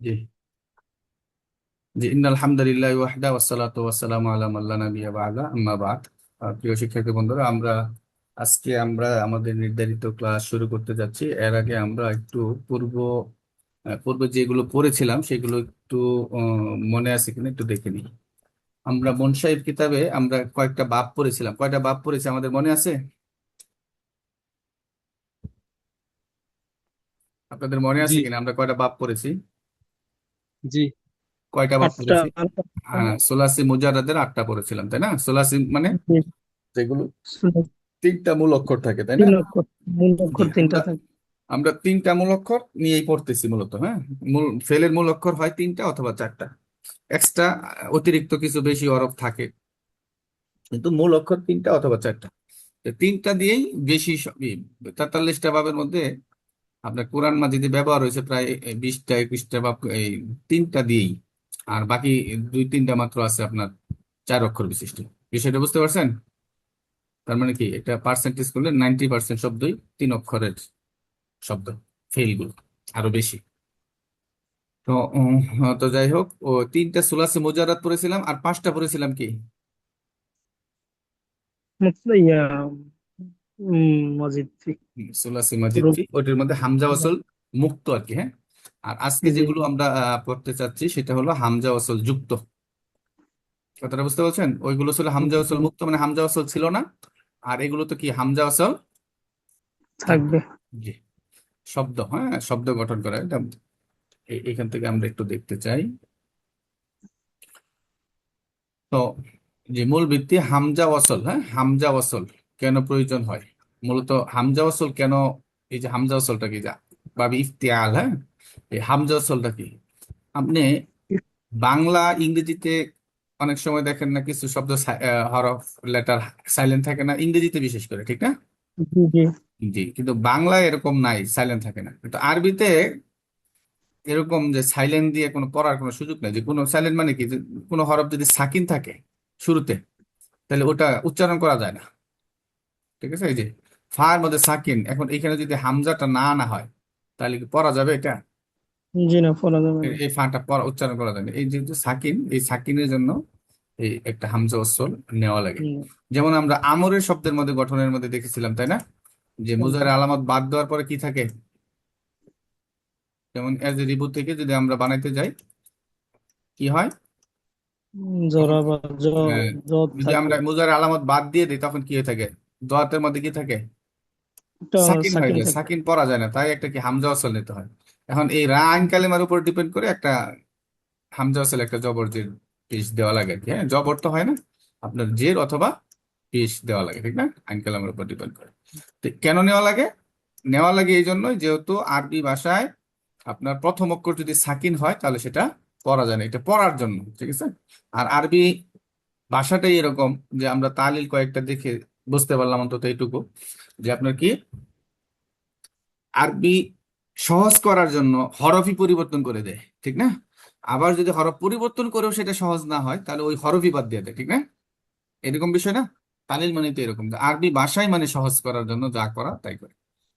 জি জি ইন্নাল হামদুলিল্লাহি ওয়াহদা ওয়াসসালাতু ওয়াসসালামু আলা মান লা নাবিয়্যা বা'দা আম্মা বা'দ। প্রিয় শিক্ষার্থী বন্ধুরা, আজকে আমরা আমাদের নির্ধারিত ক্লাস শুরু করতে যাচ্ছি। এর আগে আমরা একটু পূর্ব পূর্বে যেগুলো পড়েছিলাম সেগুলো একটু মনে আছে কিনা একটু দেখে নিই। আমরা মনসাইব কিতাবে আমরা কয়েকটা বাব পড়েছিলাম। কয়টা বাব পড়েছি আমাদের মনে আছে? আপনাদের মনে জি আছে কিনা আমরা কয়টা বাব পড়েছি? জি। কয়টা বাব আটটা পড়েছি? আটটা। হ্যাঁ, সোলাসি মুজাররাদের 8টা পড়েছিলাম, তাই না? সোলাসি মানে জি, যেগুলো তিনটা মূল অক্ষর থাকে, তাই না? তিন অক্ষর, মূল জি, অক্ষর তিনটা আমরা থাকে। আমরা তিনটা মূল অক্ষর নিয়েই পড়তেছি মূলত। হ্যাঁ, ফেলের মূল অক্ষর হয় তিনটা অথবা চারটা। এক্সট্রা অতিরিক্ত কিছু বেশি হরফ থাকে, কিন্তু মূল অক্ষর তিনটা অথবা চারটা। তো তিনটা দিয়েই বেশি 43টা বাবের মধ্যে আপনার কোরআন মাজিদে ব্যবহার হয়েছে প্রায় 20টা 21টা বাব এই তিনটা দিয়েই। আর বাকি দুই তিনটা মাত্র আছে আপনার 4 অক্ষর বিশিষ্ট। বিষয়টা বুঝতে পারছেন? তার মানে কি, এটা পার্সেন্টেজ করলে 90% শব্দই 3 অক্ষরের শব্দ। ফেলগুলো আরো বেশি। তো তো যাই হোক, ও তিনটা সুলাসে মুজারাত পড়েছিলাম আর 5টা পড়েছিলাম কি ইয়া মসজিদ ফি। সুলাসে মাজিদ রূপ। ফি, ওইটার মধ্যে হামজা ওয়াসল মুক্ত আর কি। হ্যাঁ, আর আজকে জি যেগুলো আমরা পড়তে চাচ্ছি সেটা হলো হামজা ওয়াসল যুক্ত। কথাটা বুঝতে পারছেন? ওইগুলো ছিল হামজা ওয়াসল জি, মুক্ত, মানে হামজা ওয়াসল ছিল না। আর এগুলো তো কি হামজা ওয়াসল থাকবে। থাকবে। জি, শব্দ, হ্যাঁ, শব্দ গঠন করা এটা। এখান থেকে আমরা একটু দেখতে চাই। তো যে মূল ভিত্তি হামজা ওয়াসল। হ্যাঁ, হামজা ওয়াসল কেন প্রয়োজন হয়? মূলত হামজা ওয়াসল কেন? এই যে হামজা ওয়াসলটা কি, যা ভাবি ইফতিআল। হ্যাঁ, এই হামজা ওয়াসলটা কি? আপনি বাংলা ইংরেজিতে অনেক সময় দেখেন না, কিছু শব্দ হরফ লেটার সাইলেন্ট থাকে না, ইংরেজিতে বিশেষ করে, ঠিক না? জি জি। জি, কিন্তু বাংলায় এরকম নাই, সাইলেন্ট থাকে না। কিন্তু আরবিতে এরকম যে সাইলেন্ট দিয়ে কোনো পড়ার কোনো সুযোগ নেই। যে কোনো সাইলেন্ট মানে কি, যে কোনো হরফ যদি সাকিন থাকে শুরুতে, তাহলে ওটা উচ্চারণ করা যায় না। ঠিক আছে? এই যে ফার মধ্যে সাকিন, এখন এখানে যদি হামজাটা না না হয়, তাহলে কি পড়া যাবে এটা? জি, না পড়া যাবে না। এই ফাটা পড়া উচ্চারণ করা যাবে না। এই যেহেতু সাকিন, এই সাকিনের জন্য এই একটা হামজা ওয়াসল নেওয়া লাগে। যেমন আমরা আমরের শব্দের মধ্যে গঠনের মধ্যে দেখেছিলাম, তাই না? যে মুজারে আলামত বাদ দেওয়ার পরে কি থাকে? যেমন এজ এ রিবু থেকে যদি আমরা বানাইতে যাই, কি হয় তখন? জরা বা আহ, জদ যদি থাকে। আমরা মুজারে আলামত বাদ দিয়ে দিই তখন কি হয়ে থাকে? দোয়াতের মধ্যে কি থাকে? একটা সাকিন হয়ে সাকিন যায়, থাকে। সাকিন পড়া যায় না, তাই একটা কি হামজা ওয়াসল নিতে হয়। এখন এই রা আইন কালেমার উপর ডিপেন্ড করে একটা হামজা ওয়াসল, একটা জবর জের পেশ দেওয়া লাগে আর কি। হ্যাঁ, জবর তো হয় না, আপনার জের অথবা পেশ দেওয়া লাগে, ঠিক না? আইন কালামের উপর ডিপেন্ড করে। তো কেন নেওয়া লাগে? নেওয়া লাগে এই জন্যই, যেহেতু আরবি ভাষায় আপনার প্রথম অক্ষর যদি সাকিন হয় তাহলে সেটা পড়া যায় না, এটা পড়ার জন্য, ঠিক আছে? আর আরবি ভাষাটাই এরকম যে আমরা তালিল কয়েকটা দেখে বুঝতে পারলাম অন্তত এইটুকু, যে আপনার কি আরবি সহজ করার জন্য হরফই পরিবর্তন করে দেয়, ঠিক না? আবার যদি হরফ পরিবর্তন করেও সেটা সহজ না হয়, তাহলে ওই হরফই বাদ দিয়ে দেয়, ঠিক না? এরকম বিষয় না? তালিল মানে তো এরকম, যে আরবি ভাষায় মানে সহজ করার জন্য যা করা তাই করে।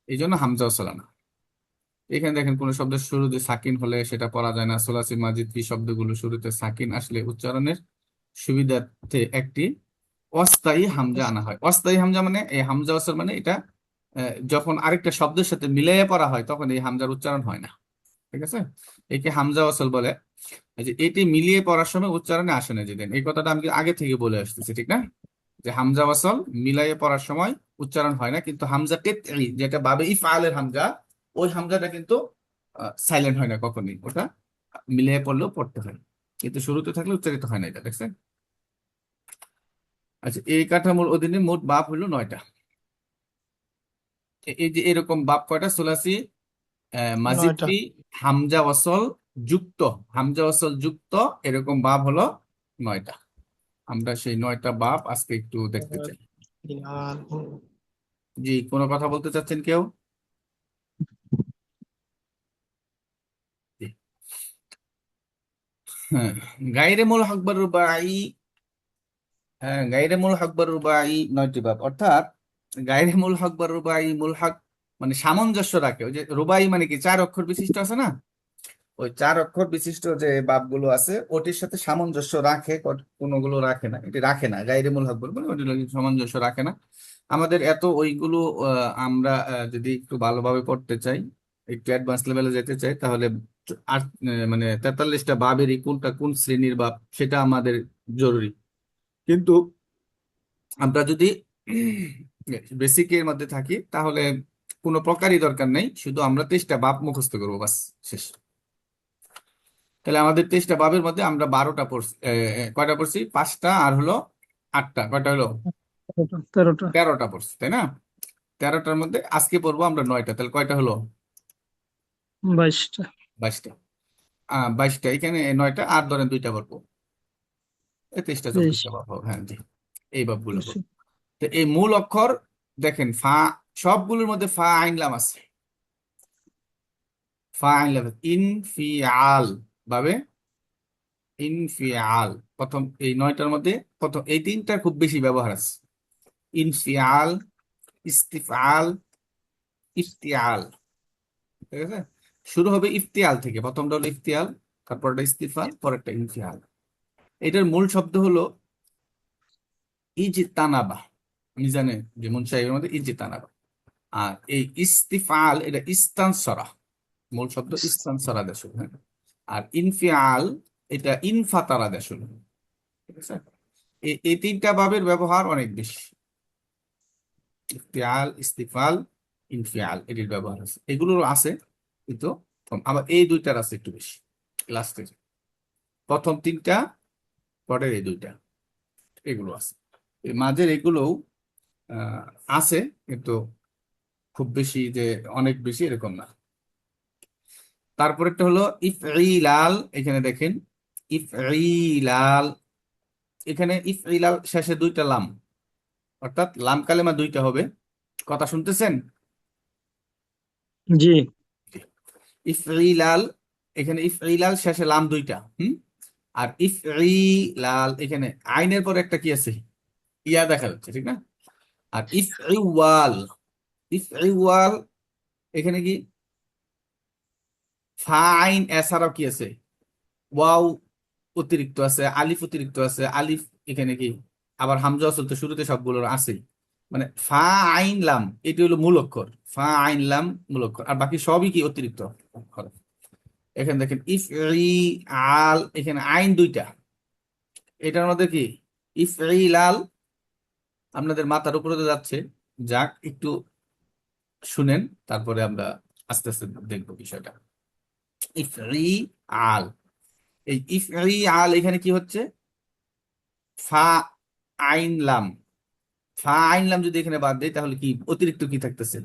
এই জন্য হামজা ও সালানা। এখানে দেখেন কোন শব্দের শুরুতে সাকিন হলে সেটা পড়া যায় না। সোলাসি মাজিদ ফি শব্দগুলো শুরুতে সাকিন আসলে উচ্চারণের সুবিধার্থে একটি অস্থায়ী হামজা আনা হয়। অস্থায়ী হামজা মানে এই হামজা ওয়াসল মানে এটা যখন আরেকটা শব্দের সাথে মিলিয়ে পড়া হয় তখন এই হামজার উচ্চারণ হয় না, ঠিক আছে? একে হামজা ওয়াসল বলে। এই যে এটি মিলিয়ে পড়ার সময় উচ্চারণে আসে না, যেদিন এই কথাটা আমি আগে থেকে বলে আসতেছি, ঠিক না? যে হামজা ওয়াসল মিলাইয়ে পড়ার সময় উচ্চারণ হয় না, কিন্তু হামজা তেতঈ যেটা বাবে ইফআলের হামজা, ওই হামজাটা কিন্তু সাইলেন্ট হয় না কখনই, ওটা মিলিয়ে পড়লেও পড়তে হয়, কিন্তু শুরুতে থাকলে উচ্চারিত হয় না, এটা দেখছেন? আচ্ছা, এই কাঠামোর অধীনে মোট বাপ হলো 9টা। এই যে এরকম বাপ কয়টা? সুলাসি নয়টা। মাজিদটি হামজা ওয়াসল যুক্ত, হামজা ওয়াসল যুক্ত এরকম বাপ হলো 9টা। আমরা সেই 9টা বাপ আজকে একটু দেখতে চাই। জি, কোনো কথা বলতে চাচ্ছেন কেউ? জি। হ্যাঁ, গায়রে মুল হক বার রুবাই। হ্যাঁ, গায়রে মুল হক বার রুবাই 9টি বাপ, অর্থাৎ গায়রে মুল হক বার রুবাই, মুল হক মানে সামঞ্জস্য রাখে। ওই যে রুবাই মানে কি 4 অক্ষর বিশিষ্ট আছে না, ওই 4 অক্ষর বিশিষ্ট যে বাবগুলো আছে ওটির সাথে সামঞ্জস্য রাখে, কোনগুলো রাখে না, এটি রাখে না, গায়রে মুলহাক বলবো না, ওটির লগে সামঞ্জস্য রাখে না। আমাদের এত ওইগুলো আমরা যদি একটু ভালোভাবে পড়তে চাই, একটু অ্যাডভান্স লেভেলে যেতে চাই, তাহলে আর মানে 43টা বাবেরই কোনটা কোন শ্রেণীর বাব সেটা আমাদের জরুরি। কিন্তু আমরা যদি বেসিকের মধ্যে থাকি তাহলে কোনো প্রকারই দরকার নেই, শুধু আমরা 23টা বাব মুখস্থ করবো, বাস, শেষ। তাহলে আমাদের 23টা বাবের মধ্যে আমরা 12টা পড়ছি, কয়টা পড়ছি? 5টা আর হলো 8টা, কয়টা হলো? 13টা। 13টা পড়ছি, তাই না? 13টার মধ্যে আজকে পড়বো আমরা 9টা, তাহলে কয়টা হলো? 22টা। 22টা। 22টা, এখানে 9টা আর ধরেন 2টা পড়বো, 23টা 23। 34টা বাব হবে। হ্যাঁ জি, এই বাবগুলো পড়বো। তো এই মূল অক্ষর দেখেন, ফা, সবগুলোর মধ্যে ফা আইন লাম আছে। ফা আইন লাম, ইনফিআল ভাবে, ইনফিআল প্রথম এই 9টার মধ্যে, প্রথম এই 3টার খুব বেশি ব্যবহার আছে। ইনফিআল, ইস্তিফআল, ইফতিআল, ঠিক আছে? শুরু হবে ইফতিয়াল থেকে, প্রথমটা হলো ইফতিয়াল, তারপরটা ইস্তিফাল, পরেরটা ইনফিআল। এটার মূল শব্দ হলো ইজতানাবা, মিজানে যে মুনসাহিবের মধ্যে ইজতানাবা। আর এই ইস্তিফাল এটা ইস্তানসরা, মূল শব্দ ইস্তানসরা দেশ, হ্যাঁ। আর ইনফিআল এটা ইনফাতারা দেশ, ঠিক আছে? এই 3টা ভাবের ব্যবহার অনেক বেশি, ইফতিআল, ইস্তিফাল, ইনফিআল, এটির ব্যবহার আছে, এগুলোর আছে কিন্তু কম। আবার এই 2টার আছে একটু বেশি, লাস্টের প্রথম 3টা, পরের এই 2টা, এগুলো আছে। এই মাঝের এগুলোও আহ, আছে, কিন্তু খুব বেশি যে অনেক বেশি এরকম না। তারপরেরটা হলো ইফঈলাল, এখানে দেখেন ইফঈলাল, এখানে ইফঈলাল শেষে 2টা লাম, অর্থাৎ লাম কালেমা 2টা হবে। কথা শুনতেছেন? জি। ইফঈলাল, এখানে ইফঈলাল শেষে লাম 2টা, আর ইফঈলাল এখানে আইনের পরে একটা কি আছে? ইয়া দেখা যাচ্ছে, ঠিক না? আর ইফঈওয়াল, ইফঈওয়াল এখানে কি ফা আইন এছাড়াও কি আছে? ওয়াও অতিরিক্ত আছে, আলিফ অতিরিক্ত আছে, আলিফ এখানে কি আবার হামজা আসল তো শুরুতে সবগুলোর আছে। মানে ফা আইন লাম এটি হলো মূল অক্ষর, ফা আইন লাম মূল অক্ষর, আর বাকি সবই কি অতিরিক্ত অক্ষর। এখানে দেখেন ইফ ই আল, এখানে আইন 2টা, এটার মধ্যে কি ইফ ই লাল আপনাদের মাথার উপরে তো যাচ্ছে, যাক একটু শুনেন, তারপরে আমরা আস্তে আস্তে দেখবো বিষয়টা। ইফ ই আল, এই ইফ ই আল এখানে কি হচ্ছে? ফা আইন লাম, ফা আইন লাম যদি এখানে বাদ দেয় তাহলে কি অতিরিক্ত কি থাকতেছে?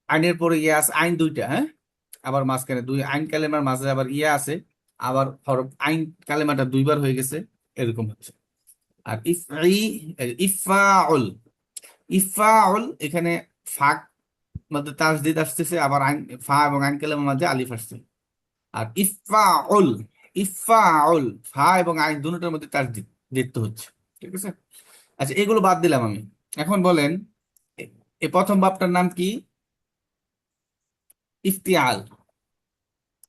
আইনের পরে ইয়া আছে, আইন 2টা, হ্যাঁ। আবার মাঝখানে দুই আইন কালেমার মাঝে আবার ইয়া আছে, আবার হরফ আইন কালেমাটা 2বার হয়ে গেছে, এরকম হচ্ছে। আর ইফাউল, ইফাউল এখানে ফাক মধ্যে তাসদিদ আসতেছে, আবার আইন ফা এবং আইন কালেমার মাঝে আলিফ আসছে। আর ইফাউল, ইফাউল ফা এবং আইন দুটোর মধ্যে তাসদিদ দিতে হচ্ছে, ঠিক আছে? আচ্ছা, এগুলো বাদ দিলাম আমি। এখন বলেন এ এ প্রথম বাবটার নাম কি? ইফতিয়াল।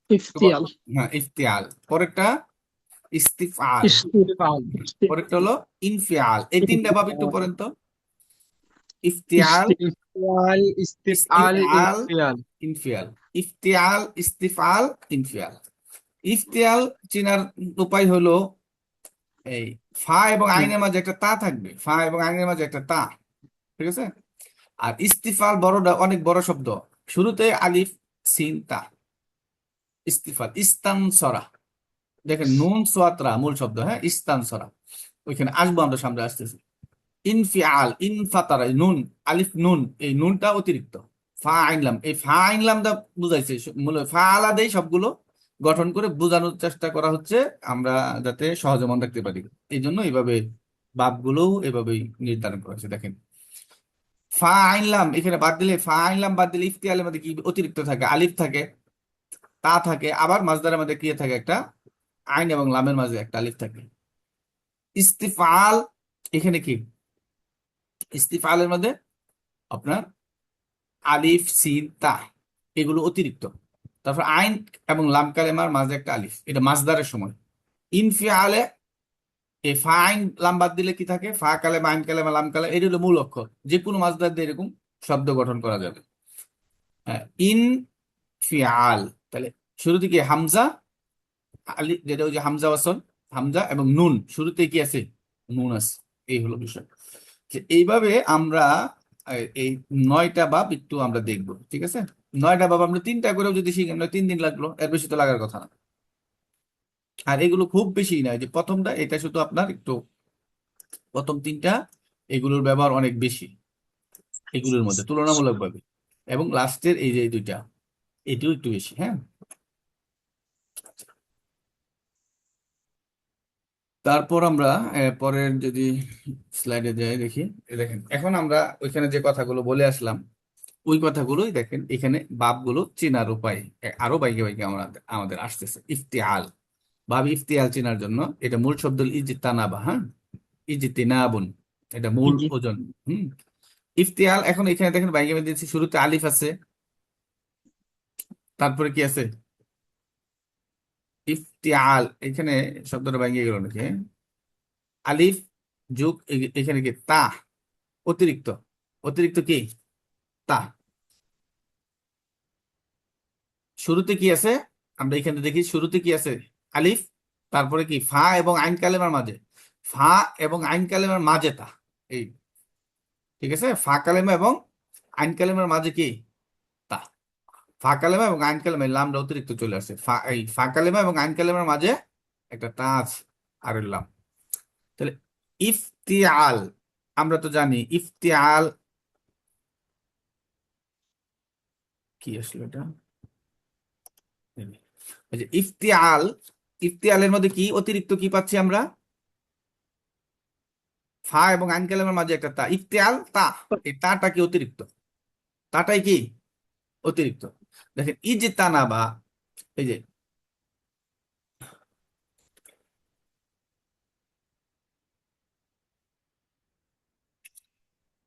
ইফতিয়াল। হ্যাঁ, ইফতিয়াল। পরেরটা ইস্তিফআল। ইস্তিফাল। পরেরটা হলো ইনফিয়াল। এই 3টা বাব একটু পড়েন তো। ইফতিয়াল, ইস্তিফাল, ইস্তিফআল, ইস্তিফআল, ইনফিয়াল। ইনফিয়াল। ইফতিয়াল, ইস্তিফআল, ইনফিয়াল। ইফতিয়াল চিনার উপায় হলো এই ফা এবং আইনের মাঝে একটা তা থাকবে, ফা এবং আইনের মাঝে একটা তা, ঠিক আছে? আর ইস্তিফাল বড়টা, অনেক বড় শব্দ, শুরুতে আলিফ সিন তা। ইস্তিফাল, ইস্তানসরা, দেখেন নুন সোয়াত্রা মূল শব্দ, হ্যাঁ, ইস্তানসরা, ওইখানে আসবো আমরা, সামনে আসতেছি। ইনফিআল, ইনফাতারা, নুন, আলিফ নুন, এই নুনটা অতিরিক্ত। ফা আইনলাম, এই ফা আইনলামটা বুঝাইছে, মূল ফা আলাদাই সবগুলো গঠন করে বোঝানোর চেষ্টা করা হচ্ছে, আমরা যাতে সহজে মনে রাখতে পারি। এই জন্য এইভাবে বাবগুলো এভাবেই নির্ধারণ করা হয়েছে। দেখেন ফা আইনলাম এখানে বাদ দিলে, ফা আইনলাম বাদ দিলে ইফতিয়ালের মধ্যে কি অতিরিক্ত থাকে? আলিফ থাকে, তা থাকে, আবার মাজদারের মধ্যে কি থাকে? একটা আইন এবং লামের মাঝে একটা আলিফ থাকে। ইস্তিফাল এখানে কি? ইস্তিফালের মধ্যে আপনার আলিফ সিন তা, এগুলো অতিরিক্ত, তারপর আইন এবং লাম কালেমার মাঝে একটা আলিফ, এটা মাসদারের সময়। ইনফিআলে এই ফা আইন লাম বাদ দিলে কি থাকে? ফা কালেমা, আইন কালেমা, লাম কালেমা, এটা হলো মূল অক্ষর। যে কোনো মাসদার দিয়ে এরকম শব্দ গঠন করা যাবে। হ্যাঁ, ইন ফিআল, তাহলে শুরুতে কি হামজা, আলি, যেটা ওই যে হামজা ওয়াসল, হামজা এবং নুন, শুরুতে কি আছে? নুন আছে। এই হলো বিষয়। যে এইভাবে আমরা এই 9টা বাব একটু আমরা দেখবো, ঠিক আছে? 9টা বাব আমরা 3টা করেও যদি শিখি, আমরা 3 দিন লাগলো, এর বেশি তো লাগার কথা না। আর এগুলো খুব বেশি না, যে প্রথমটা এটা শুধু আপনার একটু, প্রথম 3টা এগুলোর ব্যবহার অনেক বেশি এগুলোর মধ্যে তুলনামূলকভাবে, এবং লাস্টের এই যে এই 2টা, এটিও একটু বেশি। হ্যাঁ, তারপর আমরা পরের যদি স্লাইডে যাই দেখি, দেখেন এখন আমরা ওইখানে যে কথাগুলো বলে আসলাম, ওই কথাগুলোই দেখেন এখানে বাবগুলো চেনার উপায় আরো বাইকে বাইকে আমাদের আমাদের আসতেছে। ইফতিআল, বাব ইফতিআল চেনার জন্য এটা মূল শব্দ হলো ইজতিনাবা। হ্যাঁ, ইজতিনাবুন, এটা মূল জি ওজন। হুম, ইফতিআল। এখন এখানে দেখেন বাইকে বাইকে দিয়েছি, শুরুতে আলিফ আছে, তারপরে কি আছে? ইফতিআল। এখানে শব্দটা বাইকে গেল নাকি? হ্যাঁ? আলিফ যোগ এখানে কি তা, অতিরিক্ত, অতিরিক্ত কি? তা। শুরুতে কি আছে? আমরা এখানে দেখি শুরুতে কি আছে? আলিফ, তারপরে কি ফা এবং আইন কালেমার মাঝে, ফা এবং আইন কালেমার মাঝে তা। এই, ঠিক আছে, ফা কালেমা এবং আইন কালেমার মাঝে কি? তা। ফা কালেমা এবং আইন কালেমা, এই লামটা অতিরিক্ত চলে আসছে, এই ফা কালেমা এবং আইন কালেমার মাঝে একটা তা আছে, আর এর লাম। তাহলে ইফতিআল, আমরা তো জানি ইফতিআল কি আসলে এটা। এই যে ইফতিআল, ইফতিআলের মধ্যে কি অতিরিক্ত কি পাচ্ছি আমরা? ফা এবং আইন কালামের মাঝে একটা তা, ইফতিআল তা। এই তাটা কি অতিরিক্ত? তাটাই কি অতিরিক্ত? দেখেন এই যে তানাবা, এই যে,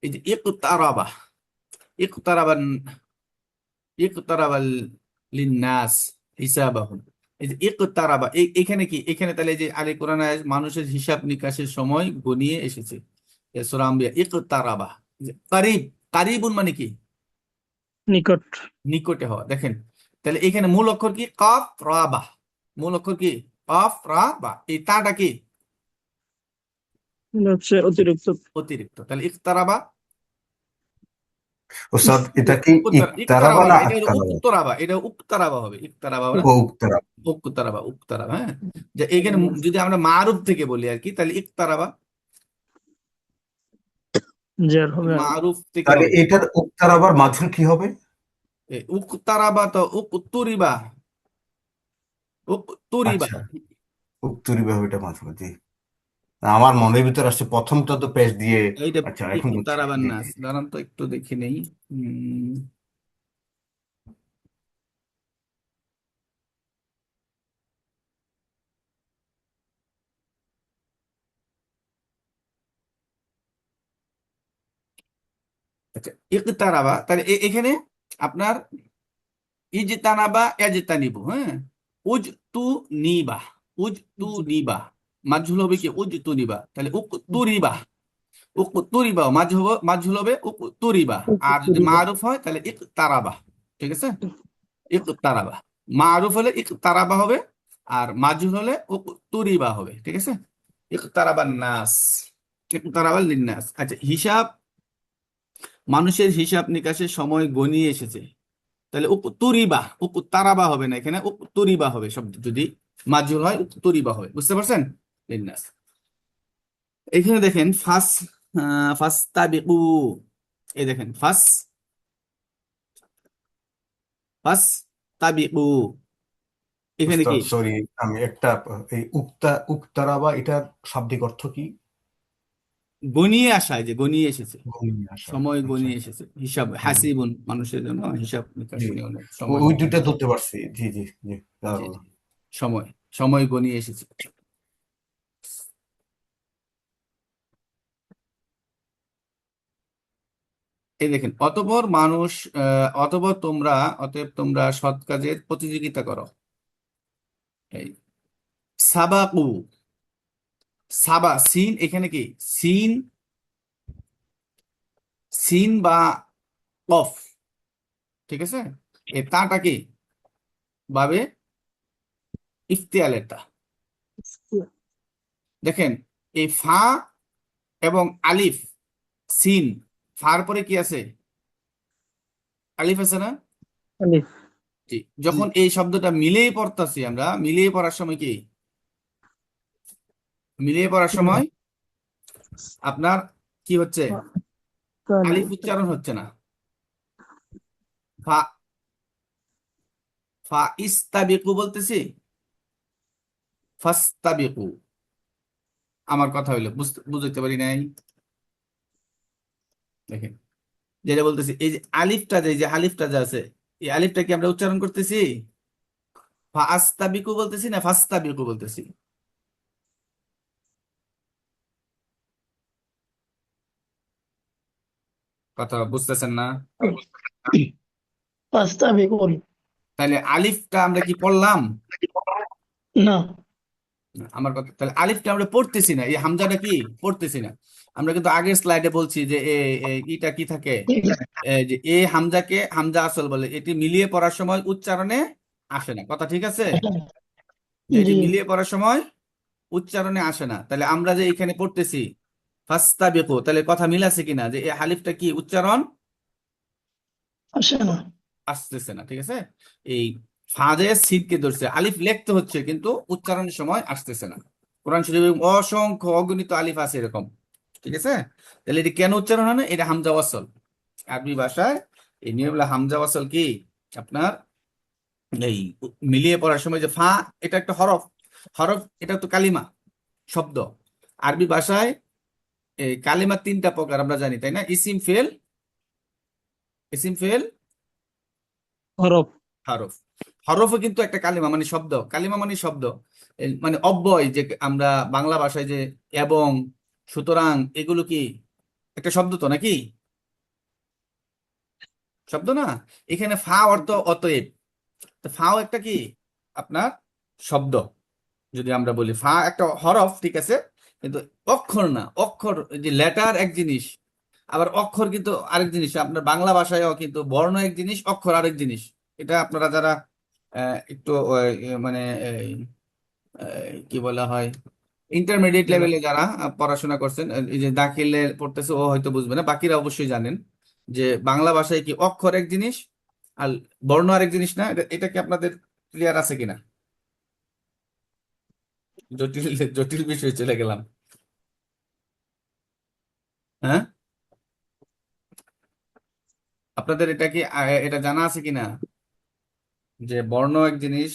এই যে ইকতারাবা, ইকতারাবা, ইকতারাবা লিন্নাস হিসাবাহুম। এই যে ইকতারাবা, এখানে কি? এখানে তাহলে এই যে আলে কোরআন মানুষের হিসাব নিকাশের সময় গনিয়ে এসেছে। এ সূরা আম্বিয়া, ইকতারাবা, যে কারিব, কারিবুন মানে কি? নিকট। নিকটে হওয়া। দেখেন তাহলে এখানে মূল অক্ষর কি? কফ রা বা। মূল অক্ষর কি? কফ রা বা। এই তাটা কি? এটা হচ্ছে অতিরিক্ত। অতিরিক্ত। তাহলে ইকতারাবা, ওস্তাদ এটা কি ইকতারাবা ইকতারাবা না না, এটা হলো আক্তারাবা? উক্তরাবা, এটা উক্তারাবা হবে, ইকতারাবা না, ও উক্তারাবা। উক্তরাবা, উক্তারাবা। হ্যাঁ, যে এখানে যদি আমরা মারুফ থেকে বলি আর কি, তাহলে ইকতারাবা জের হবে আর মারুফ থেকে তাহলে হবে। এটার উক্তারাবার মাঝুল কি হবে? উক্তারাবা তো উক্তুরিবা, উক্তুরিবা। আচ্ছা, উক্তরিবা হবে এটা মাঝুল, জি। আমার মনের ভিতর আসছে প্রথমটা তো পেশ দিয়ে। এইটা আচ্ছা, এখন বুঝছি, ইকতারাবান জি নাস, জি। দাঁড়ান তো একটু দেখে নেই। আচ্ছা, ইকতারাবা, তাহলে এখানে আপনার ইজতানাবা ইয়াজতানিবু। হ্যাঁ, উজ তু নিবা, উজ তু নিবা, মাজহুল হবে কি? উজ তু নিবা। তাহলে উকতুরিবা, উকতুরিবা মাজহুল হবে উকতুরিবা। আর যদি উপরিবা। মারুফ হয় তাহলে ইকতারাবা। ঠিক আছে, ইকতারাবা। মারুফ হলে ইকতারাবা হবে, আর মাজহুল হলে উকতুরিবা হবে। ঠিক আছে, ইকতারাবান নাস, ইকতারাবাল লিন্নাস। আচ্ছা, হিসাব, মানুষের হিসাব নিকাশের সময় গনিয়ে এসেছে। তাহলে উকতুরিবা, উকতারাবা হবে না, এখানে উকতুরিবা হবে শব্দ, যদি মাজহুল হয় উকতুরিবা হবে। বুঝতে পারছেন? লিন্নাস। এখানে দেখেন ফাস, ফাসতাবিকু, এই দেখেন ফাসতাবিকু, এখানে কি? উস্তাদ সরি, আমি একটা, এই উক্তারাবা এটার শাব্দিক অর্থ কি? গনিয়ে আসা, এই যে গনিয়ে এসেছে, ঘনিয়ে আসা। সময় আচ্ছা, গনিয়ে এসেছে। হিসাব হুম, হাসিবুন, মানুষের জন্য হিসাব নিকাশ জি। নিয়ে অনেক সময় ওই গনিয়ে দুইটা এসেছে। ধরতে পারছি, জি জি জি। জি দারুণ। জি, সময়, সময় গনিয়ে এসেছে। এই দেখেন, অতঃপর মানুষ, অতঃপর তোমরা, অতএব তোমরা সৎ কাজের প্রতিযোগিতা করো। এই সাবাকু, সাবা সিন, এখানে কি সিন, সিন বা কফ, ঠিক আছে, এই তাটা কি বাবে ইফতিয়ালের তা। দেখেন, এই ফা এবং আলিফ, সিন, ফার পরে কি আছে, আলিফ আছে না? আলিফ। জি। জি। যখন এই শব্দটা মিলিয়ে পড়তাছি, আমরা মিলিয়ে পড়ার সময় কি, মিলিয়ে পড়ার সময় আপনার কি হচ্ছে, আলিফ উচ্চারণ হচ্ছে না। ফা, ফা ইস্তাবিকু বলতেছি, ফাস্তাবিকু। আমার কথা হইলো, বুঝতে পারি নাই। দেখেন, যেটা বলতেছি, এই যে আলিফটা, যে এই যে আলিফটা যে আছে, এই আলিফটা কি আমরা উচ্চারণ করতেছি ফা আস্তাবিকু বলতেছি না ফাস্তাবিকু বলতেছি? কথা বুঝতেছেন না? Pasta beacon. তাহলে আলিফটা আমরা কি পড়লাম? না। না, আমার কথা, তাহলে আলিফটা আমরা পড়তেছি না, এই হামজাটা কি পড়তেছি না। আমরা কিন্তু আগের স্লাইডে বলছি যে ইটা কি থাকে, যে এ হামজাকে হামজা আসল বলে, এটি মিলিয়ে পড়ার সময় উচ্চারণে আসে না। কথা ঠিক আছে, যে এটি জি। মিলিয়ে পড়ার সময় উচ্চারণে আসে না। তাহলে আমরা যে এখানে পড়তেছি ফাস্তাবিকু, তাহলে কথা মিল আছে কিনা, যে এই আলিফটা কি উচ্চারণ আসে না। আসতেছে না, ঠিক আছে। এই ফাজে সিনকে ধরছে, আলিফ লিখতে হচ্ছে কিন্তু উচ্চারণের সময় আসতেছে না। কোরআন শরীফে অসংখ্য অগণিত আলিফ আছে এরকম, ঠিক আছে। তাহলে এটি কেন উচ্চারণ হয় না? এটা হামজা ওয়াসল। আরবি ভাষায় এই নিয়মগুলো হামজা ওয়াসল কি আপনার, এই মিলিয়ে পড়ার সময় যে ফা, এটা একটা হরফ, হরফ এটা তো কালিমা, শব্দ। আরবি ভাষায় এই কালিমা তিনটা প্রকার আমরা জানি, তাই না? ইসিম ফেল, ইসিম ফেল, হরফ। হরফ। হরফও কিন্তু একটা কালিমা মানে শব্দ, কালিমা মানে শব্দ। মানে অব্যয়, যে আমরা বাংলা ভাষায় যে এবং, সুতরাং, এগুলো কি একটা শব্দ তো নাকি? শব্দ না? এখানে ফা অর্থ অতএব, তো ফাও একটা কি আপনার শব্দ। যদি আমরা বলি ফা একটা হরফ, ঠিক আছে, কিন্তু অক্ষর না। অক্ষর, যে লেটার এক জিনিস, আবার অক্ষর কিন্তু আরেক জিনিস। আপনার বাংলা ভাষায়ও কিন্তু বর্ণ এক জিনিস, অক্ষর আরেক জিনিস। এটা আপনারা যারা একটু মানে কি বলা হয়, ইন্টারমিডিয়েট লেভেলে যারা পড়াশোনা করছেন, এই যে দাখিলে পড়তেছে, ও হয়তো বুঝবে না, বাকিরা অবশ্যই জানেন যে বাংলা ভাষায় কি অক্ষর এক জিনিস আর বর্ণ আরেক জিনিস না। এটা কি আপনাদের ক্লিয়ার আছে কিনা? জটিল, জটিল বিষয়ে চলে গেলাম। হ্যাঁ, আপনাদের এটা কি এটা জানা আছে কিনা, যে বর্ণ এক জিনিস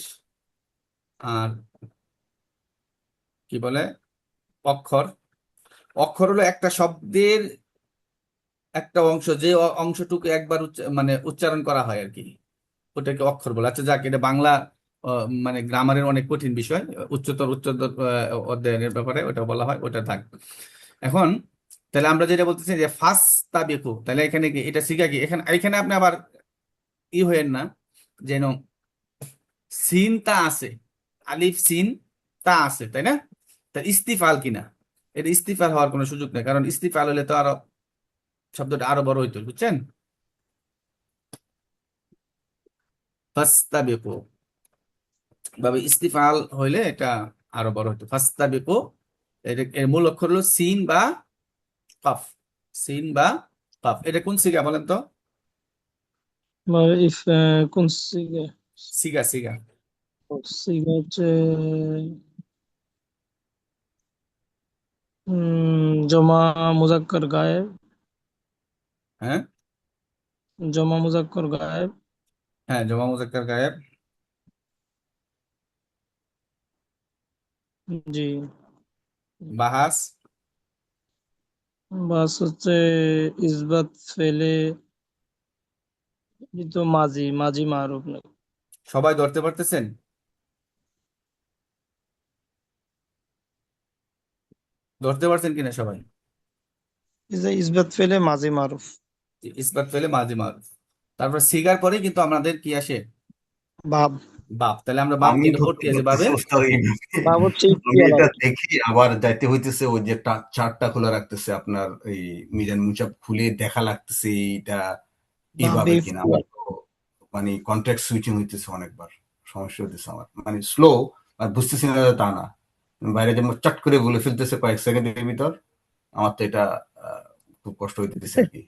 আর কি বলে অক্ষর, অক্ষর হলো একটা শব্দের একটা অংশ, যে অংশটুকু একবার মানে উচ্চারণ করা হয় আর কি, ওটাকে অক্ষর বলে। আচ্ছা যাক, এটা বাংলা মানে গ্রামারের অনেক কঠিন বিষয়, উচ্চতর উচ্চতর অধ্যয়নের ব্যাপারে ওটা বলা হয়, ওটা থাক। এখন তাহলে আমরা যেটা বলতেছি যে ফাস্তাবিকু, তাহলে এখানে কি এটা শিখা কি, এখানে এখানে আপনি আবার হয়েন না, যেন সিন তা আছে, আলিফ সিন তা আছে, তাই না? তা ইস্তিফাল কিনা, এটা ইস্তিফাল হওয়ার কোনো সুযোগ নেই, কারণ ইস্তিফাল হলে তো আরো শব্দটা আরো বড় হইতো, বুঝছেন? ফাস্তাবিকু ভাবে ইস্তিফাল হইলে এটা আরো বড় হতো, ফাস্তাবিকু। এর মূল অক্ষর হলো সিন বা কাফ, সিন বা কাফ। এটা কোন সিগা বলেন তো? ইফ কোন সিগা? সিগা, সিগা। সিগা হচ্ছে জমা মুজাক্কার গায়েব। হ্যাঁ, জমা মুজাক্কার গায়েব। হ্যাঁ, জমা মুজাক্কার গায়েব। জি। বাহাস। বাস হচ্ছে ইসবাত ফেলে, এই তো মাজি, মাজি মারুফ না? সবাই ধরতে পারতেছেন? ধরতে পারছেন কিনা সবাই? এই যে ইসবাত ফেলে মাজি মারুফ। ইসবাত ফেলে মাঝি মারুফ। তারপর সিগার পরে কিন্তু আমাদের কি আসে? বাব। বাপ। তাহলে আমরা বাপ আমি কেটে ধরতে ভর্তি আছে বাবে। পারতেছি ওস্তাদ এইভাবে। বাব হচ্ছে আমি ইফতিয়াল আর এটা কি। দেখি আবার যাইতে হইতেছে, ওই যে চার্টটা খোলা রাখতেছে আপনার, এই মিজান মুসাব খুলে দেখা লাগতেছে এইটা বাবে এইভাবে কিনা। আমার ইফতিয়াল। তো মানে কন্ট্রাক্ট সুইচিং হইতেছে অনেকবার, সমস্যা হইতেছে আমার, মানে স্লো আর বুঝতেছি না যে তা না, বাইরে যেমন চট করে বলে ফেলতেছে কয়েক সেকেন্ডের ভিতর। আমার তো এটা খুব কষ্ট হইতেছে আর কি।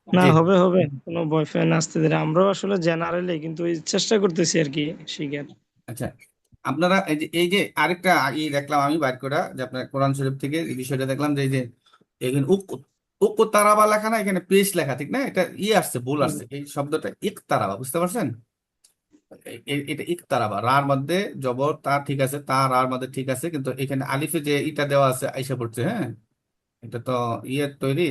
না, জি। হবে হবে, কোনো বয়ফ্রেন্ড আসতে দেরি, আমরাও আসলে জেনারেলি কিন্তু ওই চেষ্টা করতেছি আর কি শিখার। আচ্ছা, আপনারা এই যে আরেকটা দেখলাম আমি বাইর করা, যে আপনার কোরআন শরীফ থেকে এই বিষয়টা দেখলাম, যে এই যে এখানে উক তারাবা লেখা না, এখানে পেশ লেখা, ঠিক না? এটা আসছে, ভুল আসছে, এই শব্দটা ইক তারাবা, বুঝতে পারছেন? এটা ইক তারাবা, রার মধ্যে জবর তা ঠিক আছে, তা রার মধ্যে ঠিক আছে, কিন্তু এখানে আলিফে যে ইটা দেওয়া আছে আইসা পড়ছে, হ্যাঁ। এটা তো তৈরি,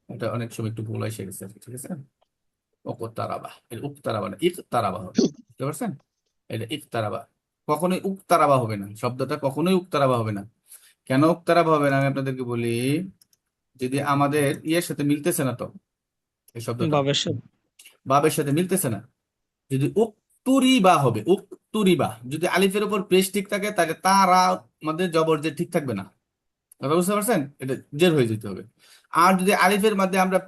এটা অনেক সময় একটু ভুল এসে গেছে, ঠিক আছে। ওকতারাবা, এটা উকতারাবা না, ইকতারাবা হবে, বুঝতে পারছেন? এটা ইকতারাবা, কখনোই উকতারাবা হবে না, শব্দটা কখনোই উকতারাবা হবে না। কেন উকতারাবা হবে না আমি আপনাদেরকে বলি। যদি আমাদের সাথে মিলতেছে না তো, এই শব্দটা বাবের সাথে। বাবের সাথে মিলতেছে না। যদি উকতুরিবা হবে, উকতুরিবা, যদি আলিফের উপর পেশ ঠিক থাকে, তাহলে তারা মধ্যে জবর যে ঠিক থাকবে না, কথা বুঝতে পারছেন? এটা জের হয়ে যেতে হবে। আর যদি আলিফের মধ্যে আমরা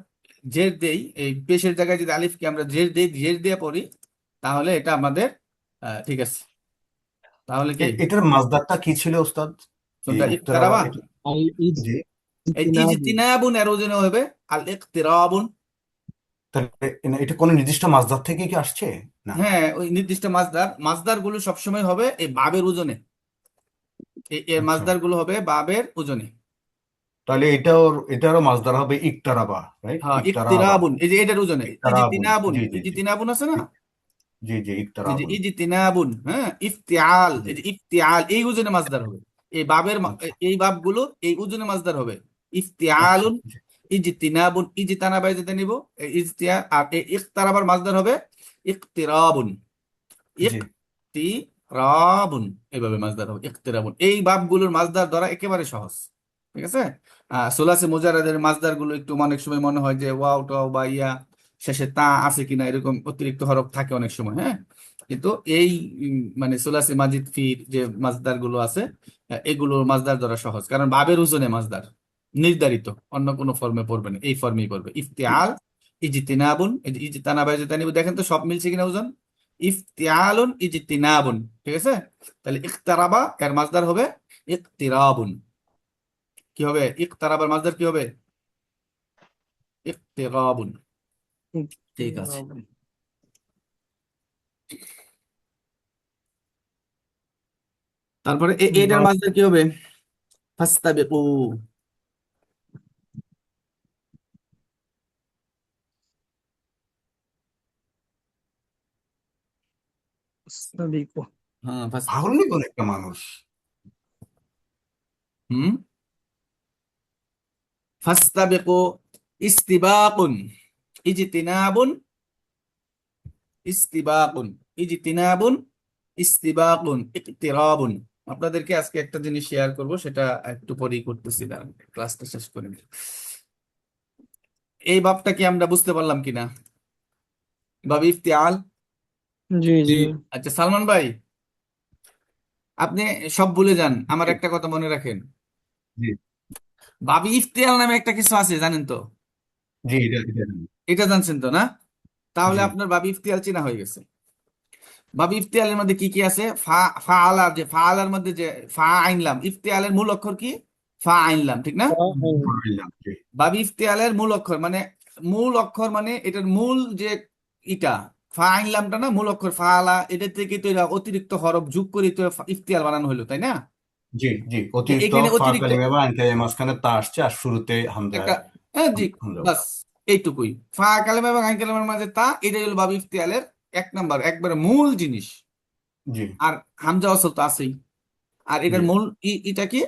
জের দেই, এই পেশের জায়গায় যদি আলিফকে আমরা জের দেই, জের দিয়ে পড়ি, তাহলে এটা আমাদের ঠিক আছে। তাহলে কি এটার মাসদারটা কি ছিল ওস্তাদ? এই কোনটা? উত্তরাবা ইকতারাবা। এটা? আল জি। এই ইজতিনাবু। ইজতিনাবুন এর ওজনে হবে আল ইকতিরাবুন। তাহলে এটা কোনো নির্দিষ্ট মাসদার থেকে কি আসছে? না। হ্যাঁ, ওই নির্দিষ্ট মাসদার গুলো সবসময় হবে এই বাবের ওজনে। এর আচ্ছা, মাসদার গুলো হবে বাবের ওজনে। তাহলে এটারও মাসদার হবে ইকতারাবা, রাইট? হ্যাঁ, ইকতারাবা, ইকতিরাবুন, এই যে এটার ওজনে ইকতারাবুন। ইজতিনাবুন, জি জি জি ইজতিনাবুন আছে না, জি জি জি, এই যে ইকতারাবুন। ইজতিনাবুন, হ্যাঁ, ইফতিআল, জি। এই যে ইফতিআল এই ওজনে মাসদার হবে। এই বাবের আচ্ছা এই বাবগুলো এই ওজনে মাসদার হবে। আচ্ছা। ইফতিআলুন, জি ইজতিনাবুন, ইজতানাবা যেটা নিব, এই আর এই ইকতারাবার মাসদার হবে ইকতিরাবুন, জি ইকতিরাবুন, এইভাবে মাসদার হবে ইকতিরাবুন। এই বাবগুলোর মাসদার ধরা একেবারে সহজ, ঠিক আছে। সুলাসে মুজারাদের মাসদার গুলো একটু অনেক সময় মনে হয় যে ওয়াও টাও বা শেষে তা আছে কিনা, এরকম অতিরিক্ত হরফ থাকে অনেক সময়, হ্যাঁ। কিন্তু এই মানে সুলাসে মাজিদ ফির যে মাসদার গুলো আছে, এগুলোর মাসদার ধরা সহজ, কারণ বাবের ওজনে মাসদার নির্ধারিত, অন্য কোনো ফর্মে পড়বে না, এই ফর্মেই পড়বে। ইফতিআল, ইজতিনাবুন, এই যে ইজতানাবা ইজতানিবু, দেখেন তো সব মিলছে কিনা ওজন। ইফতিআলুন, ইজতিনাবুন, ঠিক আছে। তাহলে ইকতারাবা এর মাসদার হবে ইকতিরাবুন। কি হবে? ইকতারাবার মাসদার কি হবে? ইকতিরাবুন। ঠিক আছে। ইকতিরাবু। তারপরে এটার বাব। মাসদার কি হবে? ফাস্তাবিকু। সাবিকু। হ্যাঁ, পাগল নি কোন একটা মানুষ। হুম, ফাস্তাবিকু, ইস্তিবাকুন, ইজতিনাবুন, ইস্তিবাকুন, ইজতিনাবুন, ইস্তিবাকুন, ইকতিরাবুন। আপনাদেরকে আজকে একটা জিনিস শেয়ার করব, সেটা একটু পরেই করতেছি, দাঁড়ান ক্লাসটা শেষ করে নিই। এই ভাবটা কি আমরা বুঝতে পারলাম কিনা? ভাব ইফতিআল। জি জি। আচ্ছা সালমান ভাই, আপনি সব ভুলে যান, আমার একটা কথা মনে রাখেন। জি ভাবি ইফতিআল নামে একটা কিছু আছে, জানেন তো? জি, এটা জানি। এটা জানছেন তো, না? তাহলে জি আপনার ভাবি ইফতিআল চেনা হয়ে গেছে। ভাবি ইফতিআলের মধ্যে কি কি আছে? ফা আলার, যে ফা আলার মধ্যে যে ফা আইনলাম, ইফতিআলের মূল অক্ষর কি? ফা আইনলাম, ঠিক না? বুঝলাম, জি ভাবি ইফতিআলের মূল অক্ষর মানে, মূল অক্ষর মানে এটার মূল যে ইটা, ফা আইনলামটা না, মূল অক্ষর ফা আলা, এটা থেকে তো এরা অতিরিক্ত হরফ যোগ করে তো ইফতিআল বানানো হলো, তাই না? জি জি। অতিরিক্ত এখানে ফা অতিরিক্ত কালিমা বা আইন কালিমার মাঝখানে তা আসছে, আর শুরুতে হামজা। একটা, হ্যাঁ জি, হামজা। বাস এইটুকুই। ফা কালেমা এবং আইন কালেমার মাঝে তা, এটাই হলো বাব ইফতিআলের এক নাম্বার একবারে মূল জিনিস। জি আর হামজা ওয়াসল তো আছেই। আর জি। এটার মূল ইটা কি?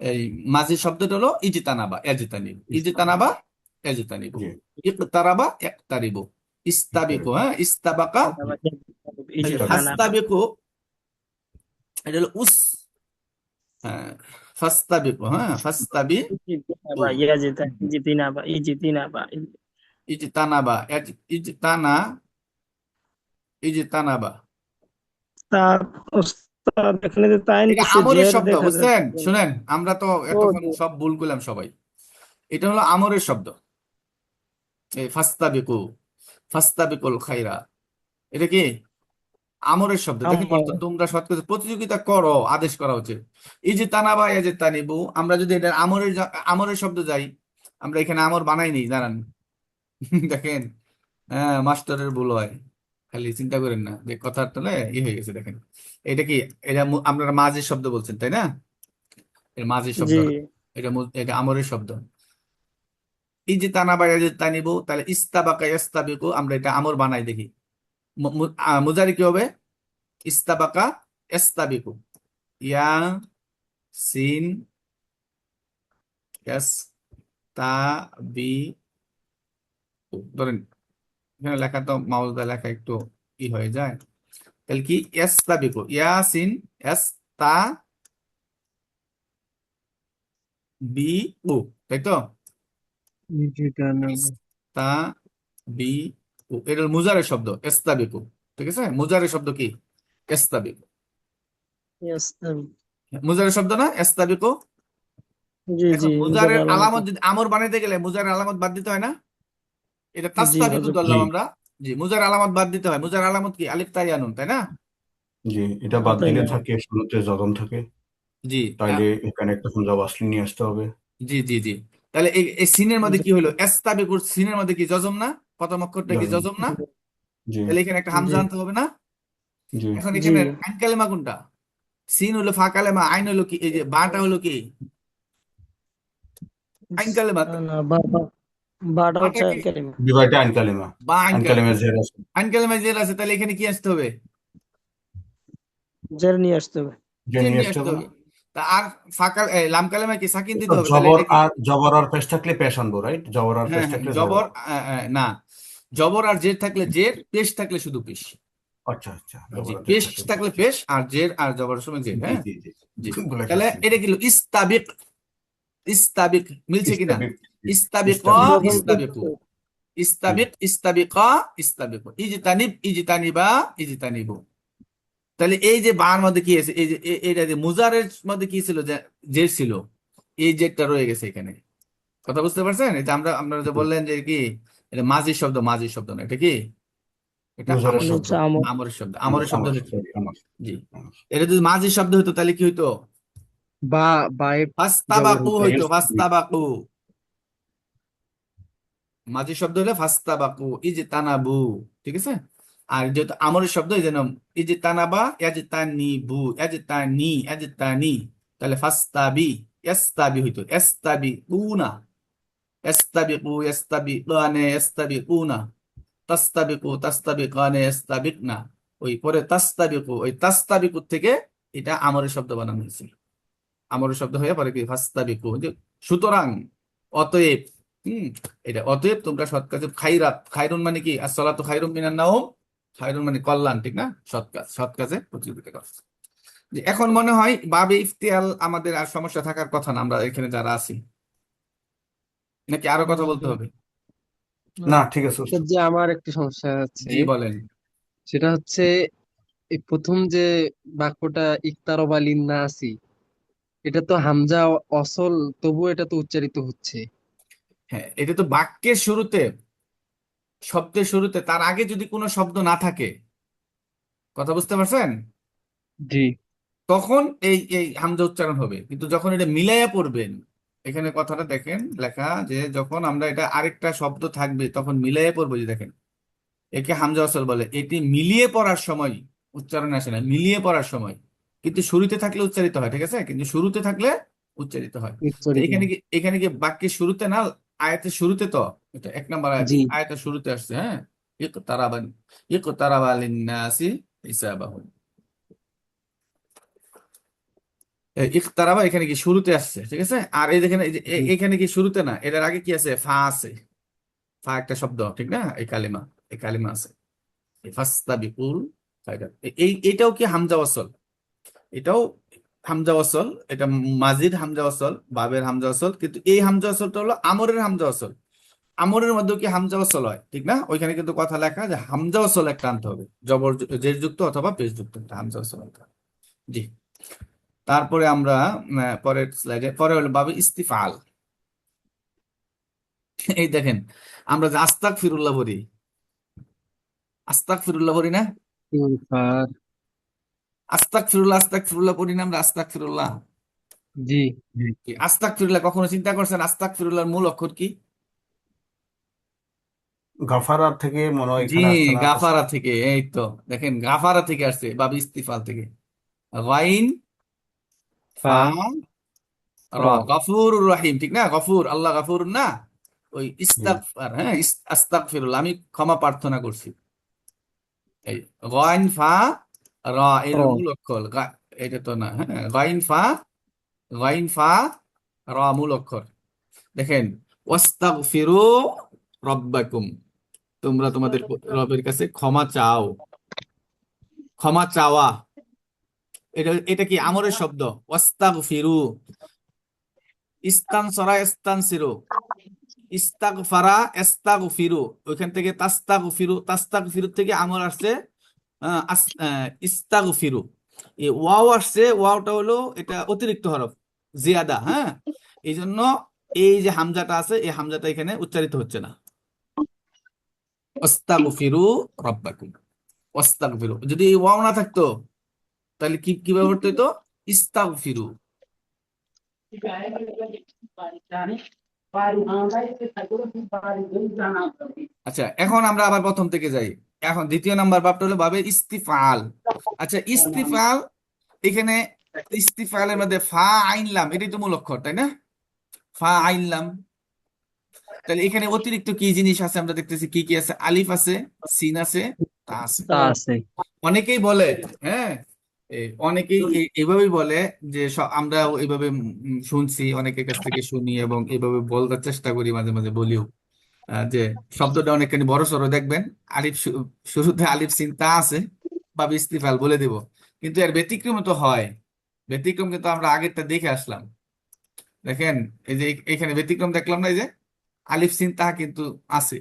এই মাঝি শব্দটা হলো ইজতানাবা, এজতানিব, ইজতানাবা, এজতানিব, জি। ইকতারাবা, ইকতারিবু, ইস্তাবিকু, হ্যাঁ, ইস্তাবাকা, এই যে ইজতিনাবু। ফাস্তাবিকু, এটা হলো হ্যাঁ, ফাস্তাবিকু, হ্যাঁ, ফাস্তাবিকু। ইজতিনাবা, ইয়াজিতা, ইজতিনাবা, ইজতিনাবা। ইজতানাবা, ইজতানা, ইজতানাবা। তার ওস্তাদ এখানে যে তাই এটা নিচে আমরের জের শব্দ, দেখা বুঝছেন? যাচ্ছে। শুনেন, আমরা তো ও এতক্ষণ জি সব ভুল করলাম সবাই। এটা হলো আমরের শব্দ। এই ফাস্তাবিকু, ফাস্তাবিকুল খাইরা, এটা কি আমরের শব্দ? দেখেন আমার অর্থ, তোমরা সৎ কাজে প্রতিযোগিতা করো, আদেশ করা হচ্ছে। এই যে তানাবা, এই যে তানিবু, আমরা যদি এটা আমরের শব্দ যাই, আমরা এখানে আমর বানাই নি, জানান। দেখেন, হ্যাঁ, মাস্টারের ভুল হয়, খালি চিন্তা করেন না যে কথার তলে হয়ে গেছে। দেখেন এটা কি, এটা আপনারা মাঝির শব্দ বলছেন তাই না? এটা মাঝির শব্দ জি না, এটা আমরের শব্দ। এই যে তানাবা, এই যে তানিবু, তাহলে ইস্তাবাকা ইস্তাবিকু, আমরা এটা আমর বানাই দেখি। মুজারি কি হবে? ইস্তাবাকা ইস্তাবিকু, ইয়া সিন এস তা বি ধরেন, এখানে লেখা তো মাউস দিয়ে লেখা একটু হয়ে যায়। তাহলে কি এস্তাবিকু, ইয়াসিন এস তা বি উ, তাই তো? এস্তা বি উ, এটা হলো মুজারের শব্দ এস্তাবিকু। ঠিক আছে, মুজারের শব্দ কি? এস্তাবিকু। ইয়েস মুজারের শব্দ না এস্তাবিকু? জি জি এখন মুজার মুজারের আলামত আলামত যদি আমর বানাইতে গেলে মুজারের আলামত বাদ দিতে হয় না? এটা জি তাস্তাবিকু হজরত জি ধরলাম আমরা। জি, মুজার আলামত বাদ দিতে হয়। মুজার আলামত কি? আলিফ তাই আনুন, তাই না? জি, এটা বাদ তাই দিলে না থাকে শুরুতে জজম থাকে, জি, তাইলে এখানে একটা হামজা ওয়াসলি নিয়ে আসতে হবে। জি, জি, জি। তাহলে এই এই সিনের মধ্যে জি কি হলো? এস্তাবিকুর সিনের মধ্যে কি জজম না? প্রথম অক্ষরটা কি জজম। জজম না? জি তাহলে এখানে একটা হামজা জি আনতে হবে না? জি এখন জি এখানে আইন কালেমা কোনটা? সিন হলো ফা কালেমা, আইন হলো কি, এই যে বাটা হলো কি আইন কালেমা? না বাটা বাটা হচ্ছে কি? আইন কালিমা বিবাহটা আইন কালিমা। বা আইন আইন কালেমা। কালিমা জের আছে। আইন কালেমা জের আছে, তাহলে এখানে কি আসতে হবে? জের নিয়ে আসতে হবে যে জের নিয়ে নিয়ে আসতে আসতে হবে না? হবে। তা আর লাম কালেমা কি সাকিন তো দিতে হবে, তাহলে এটা কি? জবর আর পেশ থাকলে পেশ আনবো, রাইট? জবর আর পেশ হ্যাঁ, হ্যাঁ, থাকলে জবর। জবর, না, জবর আর জের থাকলে জের, পেশ থাকলে শুধু পেশ। আচ্ছা আচ্ছা, জি, জবর আর পেশ পেশ থাকলে থাকলে পেশ। পেশ, আর জের আর জবরের সময় জের। জি হ্যাঁ, জি জি, জি। বলে তাহলে ফেলছি। এটা কি হলো? ইস্তাবিক, ইস্তাবিক মিলছে কিনা? ইস্তাবিক, ইস্তাবিক, ইস্তাবিক, জজম ইস্তাবিকু, জি। ইস্তাবিক, ইস্তাবিকা, ইস্তাবিকু, ইজতানিব, ইজতানিবা, ইজতানিবু। তাহলে এই যে বার মধ্যে কি আছে, এই যে এটা যে মুজারের মধ্যে কি ছিল, যে জের ছিল, এই জেরটা রয়ে গেছে এখানে। কথা বুঝতে পারছেন? এটা আপনারা যে জি। বললেন যে কি, এটা মাঝির শব্দ, মাঝির শব্দ না, এটা কি? এটা মুজারের আমরের শব্দ। শব্দ। হচ্ছে আমর আমরের শব্দ, আমার আমরের শব্দ আমার হচ্ছে। সরি, আমার জি, আমার। এটা যদি মাঝির শব্দ হতো তাহলে কি হইতো? বা বায়ে জবর ফাস্তাবাকু হতো। হইতো, ফাস্তাবাকু। মাঝি শব্দ হলে ফাস্তাবাকু, ইজতানাবু। ঠিক আছে। আর যেহেতু আমরের শব্দ, এই জন্য ইজতানাবা, ইয়াজতানিবু, ইয়াজতানি, তাহলে ফাস্তাবি, ইস্তাবি হইতো, ইস্তাবিউনা, ইস্তাবিকু, ইস্তাবিকানে, ইস্তাবিকুনা, তাস্তাবিকু, তাস্তাবিকানে, ইস্তাবিকনা। ওই পরে তাস্তাবিকু, ওই তাস্তাবিকু থেকে এটা আমরের শব্দ বানানো হয়েছে। আমরের শব্দ হয়ে পরে কি ফাস্তাবিকু, যে সুতরাং, অতএব। হুম, এটা অতএব তোমরা সৎ কাজে খাইরাত, খাইরুন মানে কি? আসসালাতু খাইরুম মিনান নাওম। খাইরুন মানে কল্যাণ, ঠিক না? সৎ কাজ, সৎ কাজে প্রতিযোগিতা কর। যে এখন মনে হয় বাবে ইফতিয়াল আমাদের আর সমস্যা থাকার কথা না, আমরা এখানে যারা আছি, নাকি আরো কথা বলতে হবে? না, ঠিক আছে তো উস্তাদ। যে আমার একটা সমস্যা আছে, জি, বলেন। সেটা হচ্ছে এই প্রথম যে বাক্যটা ইকতারবা লিন্নাসি, এটা তো হামজা অসল, তবু এটা তো উচ্চারিত হচ্ছে। হ্যাঁ, এটা তো বাক্যের শুরুতে, শব্দের শুরুতে, তার আগে যদি কোনো শব্দ না থাকে, কথা বুঝতে পারছেন, জি তখন এই এই হামজা উচ্চারণ হবে। কিন্তু যখন এটা মিলাইয়া পড়বেন, এখানে কথাটা দেখেন লেখা, যে যখন আমরা এটা আরেকটা শব্দ থাকবে তখন মিলাইয়া পড়বো, যে দেখেন, একে হামজা ওয়াসল বলে। এটি মিলিয়ে পড়ার সময় উচ্চারণ আসে না, মিলিয়ে পড়ার সময়। কিন্তু শুরুতে থাকলে উচ্চারিত হয়, ঠিক আছে, কিন্তু শুরুতে থাকলে উচ্চারিত হয়। তো উচ্চারিত হয়। এখানে কি বাক্যের শুরুতে না, আয়াতের শুরুতে তো, এটা 1 নম্বর আয়াত, জি আয়াতের শুরুতে আসছে। হ্যাঁ, ইকতারাবা, ইকতারাবা লিন্নাসি হিসাবাহুম। ইকতারাবা এখানে কি শুরুতে আসছে, ঠিক আছে। আর এই দেখেন, এই যে জি এখানে কি শুরুতে না, এটার আগে কি আছে? ফা আছে। ফা একটা শব্দ, ঠিক না? এই কালিমা আছে, এই ফাস্তাবিকুল খায়রাত। এটাও কি হামজা ওয়াসল? এটাও হামজা ওয়াসল, এটা মাজিদ হামজা ওয়াসল, বাবের হামজা ওয়াসল, কিন্তু এই হামজা ওয়াসলটা হলো আমরের হামজা ওয়াসল। আমরের মধ্যেও কি হামজা ওয়াসল হয়, ঠিক না? ওইখানে কিন্তু কথা লেখা যে হামজা ওয়াসল একটা আনতে হবে, জের যুক্ত অথবা পেশ যুক্ত একটা হামজা ওয়াসল আনতে হবে। জি। তারপরে আমরা পরের স্লাইডে পরে হলো বাবে ইস্তিফাল। এই দেখেন, আমরা যে আস্তাক ফিরুল্লাহ বলি, আস্তাক ফিরুল্লাহ বলি না? ইস্তিগফার। আস্তাক ফিরুল্লাহ পড়ি না আমরা? আস্তাক ফিরুল্লাহ। জি। আস্তাক ফিরুল্লাহ কখনো চিন্তা করছেন আস্তাক ফিরুল্লাহর মূল অক্ষর কি? গাফারার থেকে মনে হয় জি, এখানে আসছে না? গাফারা থেকে। এই তো দেখেন, গাফারা থেকে আসছে, বাবে ইস্তিফাল থেকে। গাইন ফা ফা র, র। গফুর রহিম, ঠিক না? গফুর, আল্লাহ গফুর না? ওই জি ইস্তাগফার, হ্যাঁ, আস্তাগফিরুল্লাহ, আমি ক্ষমা প্রার্থনা করছি। এই গাইন ফা র, এর র। মূল অক্ষর এটা তো না, হ্যাঁ, গাইন ফা র মূল অক্ষর। দেখেন, ওয়াস্তাগফিরু রব্বাকুম, তোমরা তোমাদের রবের কাছে ক্ষমা চাও। ক্ষমা চাওয়া, এটা এটা কি আমরের শব্দ? ওয়াস্তাগফিরু, ইস্তানসরা ইস্তানসিরু, ইস্তাগফারা ইস্তাগফিরু, ওইখান থেকে তাস্তাগফিরু থেকে আমর আসছে ইস্তাগফিরু। এই ওয়াও আসছে, ওয়াওটা হলো এটা অতিরিক্ত হরফ, জিয়াদা, হ্যাঁ। এই জন্য এই যে হামজাটা আছে, এই হামজাটা এখানে উচ্চারিত হচ্ছে না। ওয়াস্তাগফিরু রব্বাকুম, ওয়াস্তাগফিরু, যদি এই ওয়াও না থাকতো তাহলে কিভাবে পড়তে হতো? ইস্তাগফিরু। আচ্ছা, এখন আমরা আবার প্রথম থেকে যাই। এখন দ্বিতীয় নাম্বার বাবটা হলো বাবে ইস্তিফাল। আচ্ছা, ইস্তিফাল, এখানে ইস্তিফালের মধ্যে ফা আইনলাম, এটাই তো মূল অক্ষর, তাই না? ফা আইনলাম, তাহলে এখানে অতিরিক্ত কি জিনিস আছে আমরা দেখতেছি? কি কি আছে? আলিফ আছে, সিন আছে, তা আছে। তা আছে। অনেকেই বলে, হ্যাঁ, অনেকেই এইভাবেই বলে যে আমরা এইভাবে শুনছি, অনেকের কাছ থেকে শুনি এবং এইভাবে বলার চেষ্টা করি, মাঝে মাঝে বলিও, যে শব্দটা অনেকখানি বড় সড়ো দেখবেন, আলিফ শুরুতে আলিফ সিন তা আছে, বা ইস্তিফাল বলে দিব। কিন্তু এর ব্যতিক্রম তো হয়, ব্যতিক্রম কিন্তু আমরা আগেরটা দেখে আসলাম। দেখেন, এই যে এখানে ব্যতিক্রম দেখলাম না, এই যে আলিফ সিন তা কিন্তু আছে,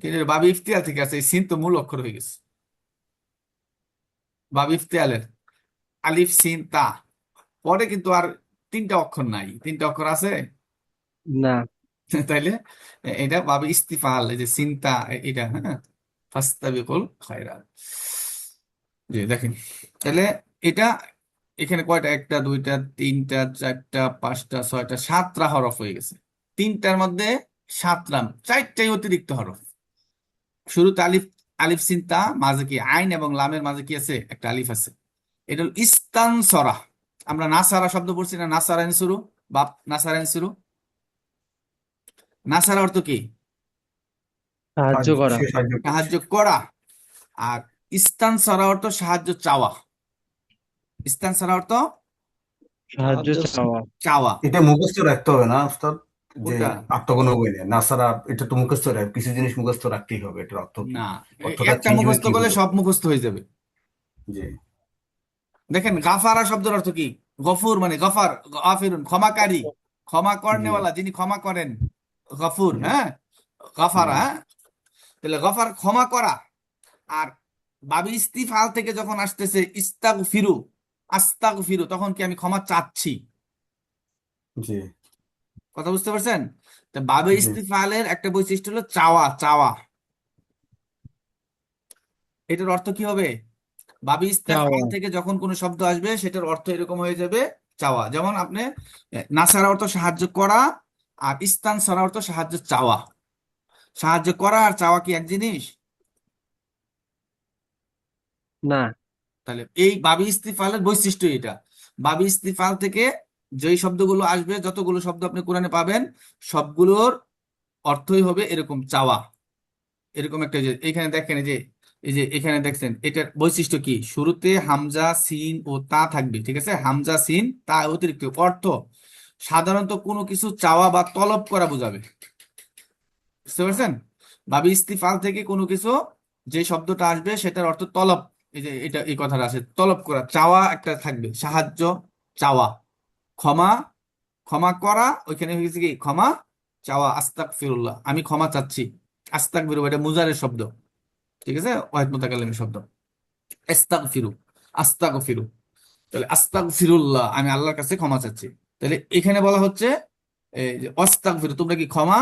কিন্তু বাবি ইফতিয়াল থেকে আছে, এই সিন তো মূল অক্ষর হয়ে গেছে। বাবি ইফতিয়ালের আলিফ সিন তা, পরে কিন্তু আর তিনটা অক্ষর নাই, তিনটা অক্ষর আছে? না। তাইলে এটা বাবে ইস্তিফাল, এই যে চিন্তা, এটা, হ্যাঁ, ফাস্তাবিকুল খায়রাত। জি, দেখেন, তাহলে এটা এখানে কয়টা? একটা, দুইটা, তিনটা, চারটা, পাঁচটা, ছয়টা, সাতটা হরফ হয়ে গেছে। তিনটার মধ্যে সাতটা, চারটাই অতিরিক্ত হরফ। শুরুতে আলিফ, আলিফ চিন্তা, মাঝে কি আইন এবং লামের মাঝে কি আছে? একটা আলিফ আছে। এটা হল ইস্তানসরা। আমরা নাসারা শব্দ পড়ছি না, নাসারাইন শুরু, বাপ নাসারাইন শুরু। নাসারা অর্থ কি? সাহায্য করা। সে সাহায্য করছে। সাহায্য করা। আর ইস্তানসরা অর্থ সাহায্য চাওয়া। ইস্তানসরা অর্থ সাহায্য চাওয়া। চাওয়া। এটা মুখস্থ রাখতে হবে না উস্তাদ? যে ওটা আত্মগণ বইলে নাসারা, এটা তো মুখস্থ রাখ, কিছু জিনিস মুখস্থ রাখতেই হবে, এটার অর্থ কি, না, অর্থটা একটা চেঞ্জ হয়ে মুখস্থ কি করলে হলো? সব মুখস্থ হয়ে যাবে। জি দেখেন, গাফারা শব্দের অর্থ কি? গফুর মানে গফার, গাফিরুন ক্ষমাকারী, ক্ষমা জি করেনওয়ালা, যিনি ক্ষমা করেন, গফুর, জি হ্যাঁ, গাফারা, জি হ্যাঁ। তাহলে গফার ক্ষমা করা। আর বাবি ইস্তিফাল থেকে যখন আসতেছে ইস্তাগফিরু, আস্তাগফিরু, তখন কি আমি ক্ষমা চাচ্ছি? জি কথা বুঝতে পারছেন? তো বাবে জি ইস্তিফালের একটা বৈশিষ্ট্য হলো চাওয়া, চাওয়া। এটার অর্থ কি হবে? বাবে ইস্তেফাল চাওয়া। থেকে যখন কোনো শব্দ আসবে সেটার অর্থ এরকম হয়ে যাবে, চাওয়া। যেমন আপনি নাসারা অর্থ সাহায্য করা, আর ইস্তান সারা অর্থ সাহায্য চাওয়া। সাহায্য করা আর চাওয়া কি এক জিনিস? না। তাহলে এই বাবি ইস্তিফালের বৈশিষ্ট্য এটা। বাবি ইস্তিফাল থেকে যেই শব্দগুলো আসবে, যতগুলো শব্দ আপনি কোরআনে পাবেন, সবগুলোর অর্থই হবে এরকম, চাওয়া। এরকম একটা, যে এখানে দেখেন, এই যে এখানে দেখছেন, এটার বৈশিষ্ট্য কি? শুরুতে হামজা সিন ও তা থাকবে, ঠিক আছে? হামজা সিন তা অতিরিক্ত অর্থ সাধারণত কোনো কিছু চাওয়া বা তলব করা বোঝাবে। বুঝতে পারছেন? ভাবি ইস্তিফাল থেকে কোনো কিছু, যে শব্দটা আসবে সেটার অর্থ তলব। এই যে এটা, এই কথাটা আছে, তলব করা, চাওয়া একটা থাকবে, সাহায্য চাওয়া, ক্ষমা, ক্ষমা করা, ওইখানে হয়েছে কি? ক্ষমা চাওয়া, আস্তাক ফিরুল্লাহ, আমি ক্ষমা চাচ্ছি। আস্তাক ফিরু এটা মুজারের শব্দ, ঠিক আছে, ওয়াহিদ মুতাকাল্লিমের শব্দ। ইস্তাক ফিরু, আস্তাক ফিরু, তাহলে আস্তাক ফিরুল্লাহ, আমি আল্লাহর কাছে ক্ষমা চাচ্ছি। তাহলে এখানে বলা হচ্ছে এই যে অস্তাক ফিরু, তোমরা কি ক্ষমা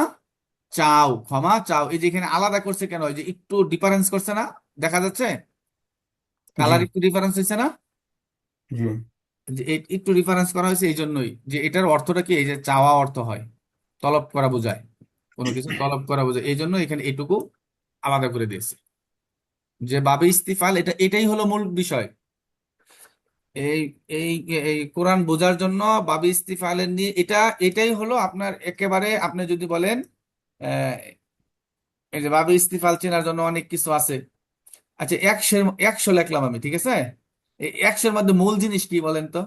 চাও, ক্ষমা চাও। এই যে এখানে আলাদা করছে কেন, এই যে একটু ডিফারেন্স করছে না, দেখা যাচ্ছে জি কালার একটু ডিফারেন্স হয়েছে না, জি। যে একটু ডিফারেন্স করা হয়েছে এই জন্যই যে এটার অর্থটা কি, এই যে চাওয়া অর্থ হয়, তলব করা বোঝায়, কোনো কিছু তলব করা বোঝায়, এই জন্য এখানে এটুকু আলাদা করে দিয়েছে। যে বাবে ইস্তিফাল, এটাই হলো মূল বিষয়। এই এই এই কোরআন বোঝার জন্য বাবে ইস্তিফালের নিয়ে এটাই হলো আপনার একেবারে, আপনি যদি বলেন আহ, এই যে বাবে ইস্তিফাল চেনার জন্য অনেক কিছু আছে। আচ্ছা, 100 লিখলাম আমি, ঠিক আছে, এই 100-এর মধ্যে মূল জিনিস কি বলেন তো?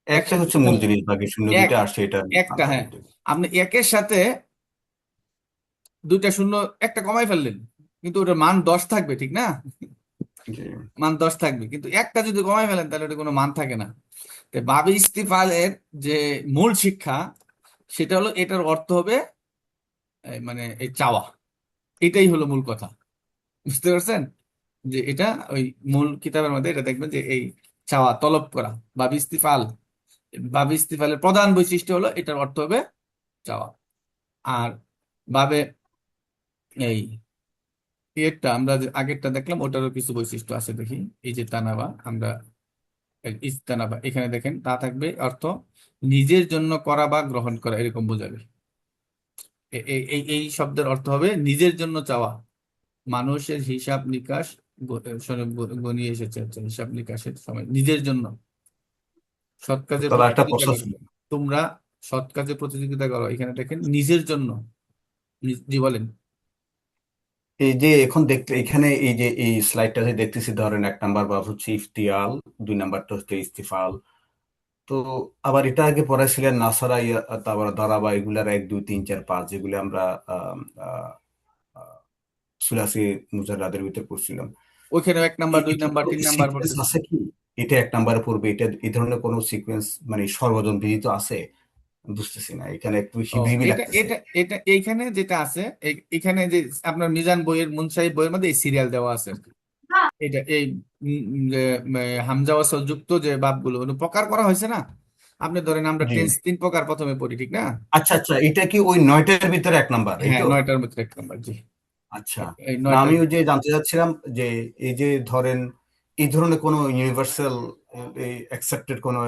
একটা একটা হচ্ছে মূল জিনিস, বাকি শূন্য এক দুইটা আসছে, এটা একটা, হ্যাঁ, আলফাবেটিক। আপনি একের সাথে দুইটা শূন্য একটা কমাই ফেললেন, কিন্তু ওটার মান 10 থাকবে, ঠিক না? জি। মান 10 থাকবে, কিন্তু একটা যদি কমাই ফেলেন তাহলে ওটা কোনো মান থাকে না। তো বাবে ইস্তিফালের যে মূল শিক্ষা, সেটা হলো এটার অর্থ হবে মানে এই চাওয়া, এটাই হলো মূল কথা। বুঝতে পারছেন? যে এটা ওই মূল কিতাবের মধ্যে এটা দেখবেন যে এই চাওয়া, তলব করা, বাবে ইস্তিফাল, বাবে ইস্তিফালের প্রধান বৈশিষ্ট্য হলো এটার অর্থ হবে চাওয়া। আর বাবে এই এরটা আমরা যে আগেরটা দেখলাম ওটারও কিছু বৈশিষ্ট্য আছে, দেখি। এই যে তানাবা, আমরা ইস্তানাবা, এখানে দেখেন তা থাকবে অর্থ নিজের জন্য করা বা গ্রহণ করা, এরকম বোঝাবে। এই শব্দের অর্থ হবে নিজের জন্য চাওয়া, মানুষের হিসাব নিকাশ গনিয়ে এসেছে, হচ্ছে হিসাব নিকাশের সময় নিজের জন্য সৎ কাজে তাহলে একটা প্রতিযোগিতা প্রশ্ন করো, ছিল, তোমরা সৎ কাজে প্রতিযোগিতা করো, এখানে দেখেন নিজের জন্য। জি বলেন। এই যে এখন দেখতে এখানে এই যে এই স্লাইডটাতে দেখতেছি, ধরেন 1 নাম্বার ভার্ব হচ্ছে ইফতিয়াল, 2 নাম্বারটা হচ্ছে ইস্তিফাল। তো আবার এটা আগে পড়াইছিলেন নাসারা, তারপর দারাবা, এগুলার 1 2 3 4 5, যেগুলো আমরা আহ, আহ, আহ, সুলাসি মুজাররাদের ভিতরে পড়ছিলাম। ওইখানে 1 নাম্বার, দুই এটা নাম্বার, কোনো 3 নাম্বার সিকোয়েন্স পড়তেছে। আছে কি? এটা 1 নাম্বারে পড়বে, এটা এই ধরনের কোনো সিকোয়েন্স মানে সর্বজন বিদিত আছে? বুঝতেছি না, এখানে একটু ও, হিবিজিবি এটা লাগতেছে। এটা এটা এইখানে যেটা আছে, এখানে যে আপনার মিজান বইয়ের, মুনসাহিব বইয়ের মধ্যে এই সিরিয়াল দেওয়া আছে। এটা এই যে হামজা ওয়াসাল যুক্ত যে বাবগুলো ওগুলো প্রকার করা হয়েছে না। আপনি ধরেন আমরা জি। টেন্স 3 প্রকার প্রথমে পড়ি, ঠিক না? আচ্ছা আচ্ছা, এটা কি ওই 9টার ভিতরে 1 নাম্বার, এই হ্যাঁ, তো? 9টার মধ্যে 1 নাম্বার, জি। আচ্ছা। এই না, 9টার আমি ওই মধ্যে। যে জানতে চাচ্ছিলাম যে এই যে ধরেন এই ধরনের কোনো ইউনিভার্সাল অ্যাকসেপ্টেড কোনো,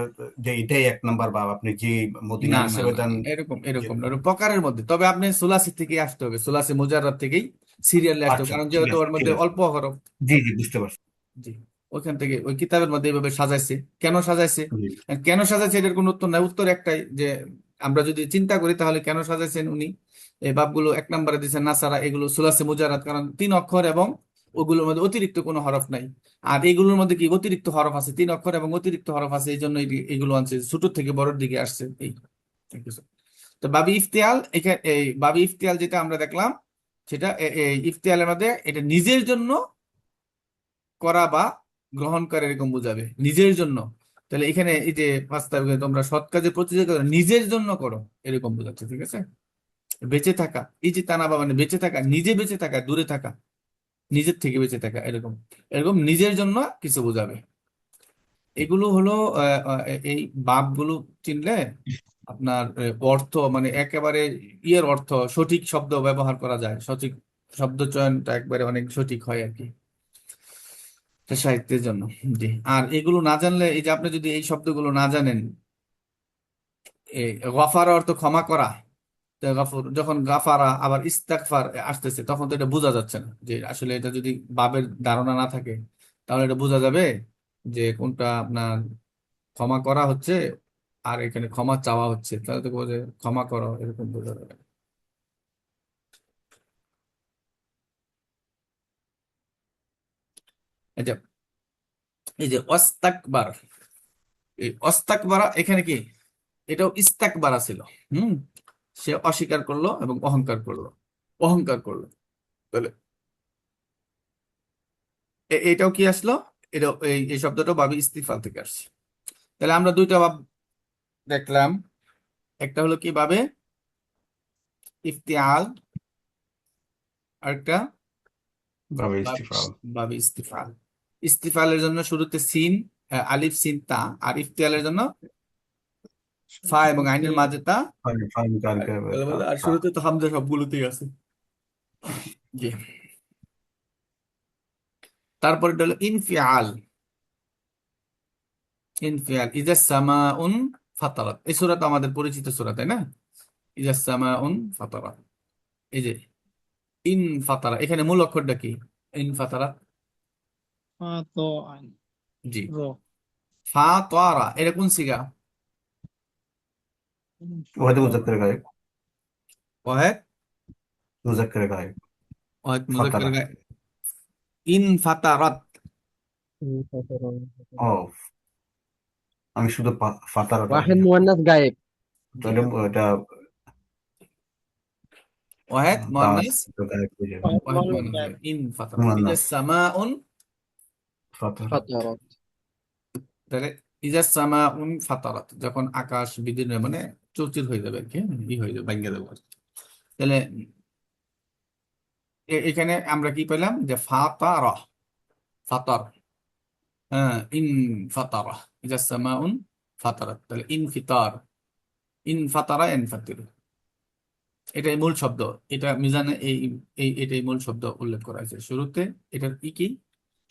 যে এটাই 1 নাম্বার, বা আপনি যে না মদিনা না হিসেবে না দেন। না, এরকম যে এরকম না, ওটা প্রকারের মধ্যে। তবে আপনি সুলাসি থেকে আসতে হবে, সুলাসি মুজাররাদ থেকেই সিরিয়ালে আসতে হবে, আচ্ছা, কারণ ঠিক যেহেতু আছে ওর ঠিক মধ্যে আছে। অল্প হরফ। জি জি, বুঝতে পারছি। জি, ওইখান থেকে ওই কিতাবের মধ্যে এইভাবে সাজাইছে। কেন সাজাইছে? জি। আর কেন সাজাইছে এটার কোনো উত্তর নাই, উত্তর একটাই যে আমরা যদি চিন্তা করি তাহলে কেন সাজাইছেন উনি এই বাবগুলো 1 নাম্বারে দিচ্ছেন নাসারা, এগুলো সুলাসে মুজারাত, কারণ 3 অক্ষর এবং ওগুলোর মধ্যে অতিরিক্ত কোনো হরফ নাই। আর এগুলোর মধ্যে কি অতিরিক্ত হরফ আছে, 3 অক্ষর এবং অতিরিক্ত হরফ আছে, এই জন্য এগুলো আনছে, ছোট থেকে বড়র দিকে আসছে এই কিছু। তো বাবি ইফতিয়াল, এখানে এই বাবি ইফতিয়াল যেটা আমরা দেখলাম, সেটা এই ইফতিয়ালের মধ্যে এটা নিজের জন্য করা বা গ্রহণ করে, এরকম বোঝাবে নিজের জন্য। তাহলে এখানে এই যে প্রস্তাব, তোমরা সৎ কাজে প্রতিযোগিতা করো, নিজের জন্য করো, এরকম বোঝাচ্ছে, ঠিক আছে। বেঁচে থাকা, এই যে তানাবা মানে বেঁচে থাকা, নিজে বেঁচে থাকা, দূরে থাকা, নিজের থেকে বেঁচে থাকা, এরকম এরকম নিজের জন্য কিছু বোঝাবে। এগুলো হলো এই বাবগুলো চিনলে আপনার অর্থ মানে একেবারে ইয়ের অর্থ, সঠিক শব্দ ব্যবহার করা যায়, সঠিক শব্দ চয়নটা একবারে অনেক সঠিক হয় আর কি, এটা সাহিত্যের জন্য। জি। আর এগুলো না জানলে, এই যে আপনি যদি এই শব্দগুলো না জানেন, গফার অর্থ ক্ষমা করা, তো গাফুর যখন গাফারা আবার ইস্তাগফার আসতেছে, তখন তো এটা বোঝা যাচ্ছে না যে আসলে এটা যদি বাবের ধারণা না থাকে, তাহলে এটা বোঝা যাবে যে কোনটা আপনার ক্ষমা করা হচ্ছে আর এখানে ক্ষমা চাওয়া হচ্ছে, তাহলে তো বোঝে ক্ষমা করো, এরকম বোঝা যাবে। এই যে এই যে অস্তাকবার, এই অস্তাকবারা এখানে কি, এটাও ইস্তাকবারা ছিল। হুম, সে অস্বীকার করলো এবং অহংকার করলো, অহংকার করলো। তাহলে এটাও কি আসলো, এটা এই শব্দটা ভাবি ইস্তিফাল থেকে আসছে। তাহলে আমরা দুইটা ভাব দেখলাম একটা হলো কি ভাবে ইফতিআল, আরেকটা ভাবে ভাবে ইস্তিফাল। ভাবে ইস্তিফাল। ইস্তিফালের জন্য শুরুতে সিন, আলিফ সিন তা, আর ইফতিআলের জন্য ফা এবং আইনের মাঝে তা, ফাইল ফাইল আর কালকে আর শুরুতে তো হামজা সবগুলোতেই আছে। জি। তারপরে হলো ইনফিআল। ইনফিআল ইজা সামাউন ফাতারাত, এই সূরা তো আমাদের পরিচিত সূরা, তাই না? ইজা সামাউন ফাতারাত, এই যে ইন ফাতারা, এখানে মূল অক্ষরটা কি? ইন ফাতারাত। তো আইন জি। র ফা তোয়ারা, এটা কোন সিগা? ওয়াহিদ মুজাক্কার গায়েব। ওয়াহেদ মুজাক্কার গায়েব। ওয়াহেদ মুজাক্কার ফাতারা। গায়েব। ইন ফাতারাত। ও, আমি শুধু ফাতারা পাইছি। ওয়াহিদ মুয়ান্নাস গায়েব। জি। তাহলে এটা ওয়াহেদ তার মুয়ান্নাস, গায়েব হয়ে যাবে। ওয়াহেদ মুয়ান্নাস গায়েব। ইন ফাতারাত ইজা মুয়ান্নাস সামাউন, ফাতারা। ফাতারাত। তাহলে ইজা সামাউন ফাতারাত, যখন আকাশ বিদীর্ণ মানে চৌচির হয়ে যাবে আর কি, ই হয়ে যাবে, ভাঙ্গে দেবো আর কি। তাহলে এখানে আমরা কি পেলাম যে ফাতারা, ফাতার, হ্যাঁ ইন ফাতারা, ইজা সামাউন ফাতারাত, তাহলে ইন ফিতার, ইন ফাতারা ইন ফাতির, এটাই মূল শব্দ। এটা মিজানে এটাই মূল শব্দ উল্লেখ করা হয়েছে শুরুতে। এটার কি কি?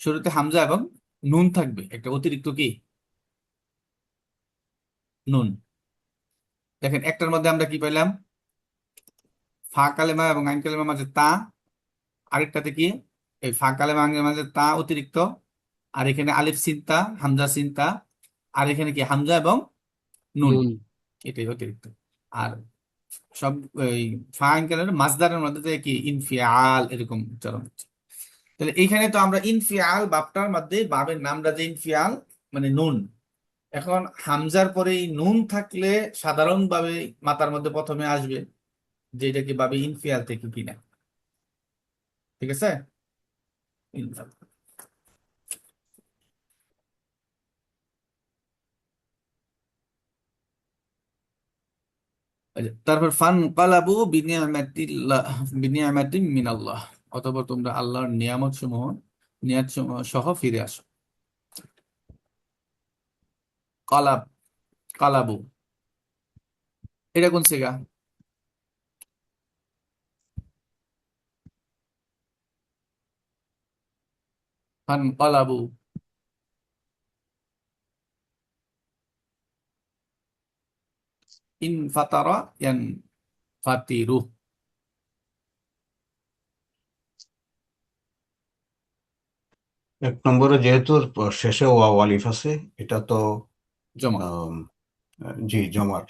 শুরুতে হামজা এবং নুন থাকবে, একটা অতিরিক্ত কি নুন। দেখেন একটার মধ্যে আমরা কি পেলাম? ফা কালেমা এবং আইন কালেমার মাঝে তা, আরেকটাতে কি এই ফা কালেমা আইনের মাঝে তা অতিরিক্ত, আর এখানে আলিফ সিনতা, হামজা সিনতা, আর এখানে কি হামজা এবং নুন, নুন। এটাই অতিরিক্ত। আর সব এই ফা আইন কালেমার মাজদারের মধ্যে থেকে কি ইনফিআল এরকম উচ্চারণ হচ্ছে। তাহলে এইখানে তো আমরা ইনফিআল বাপটার মধ্যে বাবের নামটা যে ইনফিআল মানে নুন। এখন হামজার পরে এই নুন থাকলে সাধারণভাবে মাথার মধ্যে প্রথমে আসবে যে এটা কি বাবে ইনফিআল থেকে কিনা, ঠিক আছে? ইনফিআল। আচ্ছা, তারপর ফান কালাবু বিনিয়ামাতিল্লাহ, বিনিয়ামাতিন মিনাল্লাহ, অতঃপর তোমরা আল্লাহর নিয়ামত সমূহ, নিয়ামত সমূহ সহ ফিরে আসো। কালাব, কালাবু, এটা কোন সিগা? ফান কালাবু, ইন ফাতারা ইয়ান ফাতিরু, এক নম্বরে যেহেতু শেষে ওয়াও আলিফ আছে, এটা তো জমা। আম, জি জমার,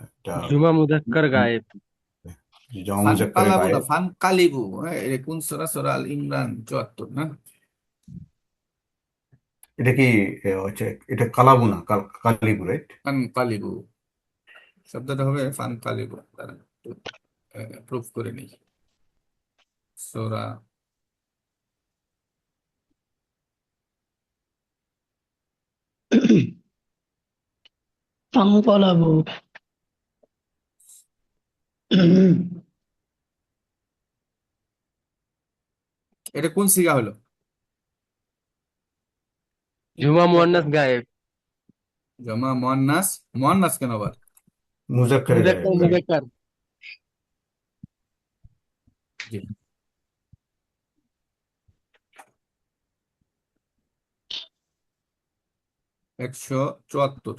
এটা জুমা মুজাক্কার গায়েব। জমা ফান মুজাক্কারে কালাবু না গায়েব। ফান কালিবু, হ্যাঁ এটা কোন সূরা? সূরা আল ইমরান ৭৪ না? এটা কি হচ্ছে, এটা কালাবু না কালিবু, রাইট? ফান কালিবু শব্দটা হবে ফান কালিবু, তারা প্রুফ করে নেই। সূরা ফানকালাবু। এটা কোন সিগা হলো? জুমা মুয়ান্নাস গায়েব। জমা মুয়ান্নাস, মুয়ান্নাস কেন আবার? মুজাক্কারে গায়েব, মুজাক্কার রাইট? মুজাক্কার। জি। ১৭৪।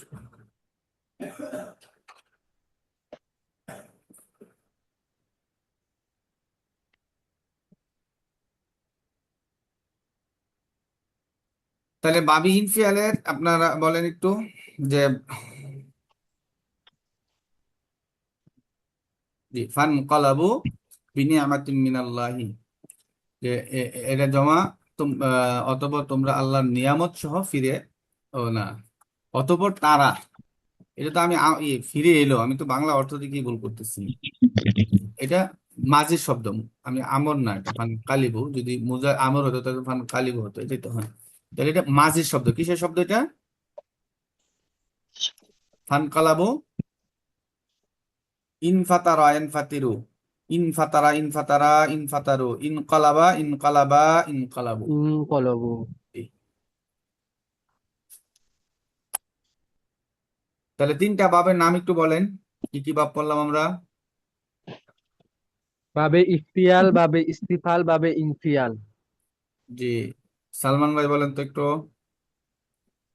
তাহলে বাবি ইনফিয়ালের আপনারা বলেন একটু যে জি ফান কালাবু বিনিয়ামাতিন মিনাল্লাহি, যে এটা জমা অতঃপর তোমরা আল্লাহর নিয়ামত সহ ফিরে, ও না, অতঃপর তারা, এটা তো আমি ফিরে এলো, আমি তো বাংলা অর্থ দিকে ভুল করতেছি। এটা মাঝের শব্দ, আমি আমর না, এটা ফান কালিবু, যদি মুজা আমর হতো তাহলে ফান কালিবু হতো, এটাই তো হয়। তাহলে এটা মাঝের শব্দ, কিসের শব্দ এটা? ফানকালাবু, ইনফাতারা ইয়ানফাতিরু, ইনফাতারা ইনফাতারা ইনফাতারু, ইনকালাবা ইনকালাবা ইনকালাবু। ইনকলাবু। তাহলে তিনটা বাবের নাম একটু বলেন, কি কি বাব পড়লাম আমরা? বাবে ইফতিয়াল, বাবে ইস্তিফাল, বাবে ইনফিয়াল। জি, সালমান ভাই বলেন তো একটু।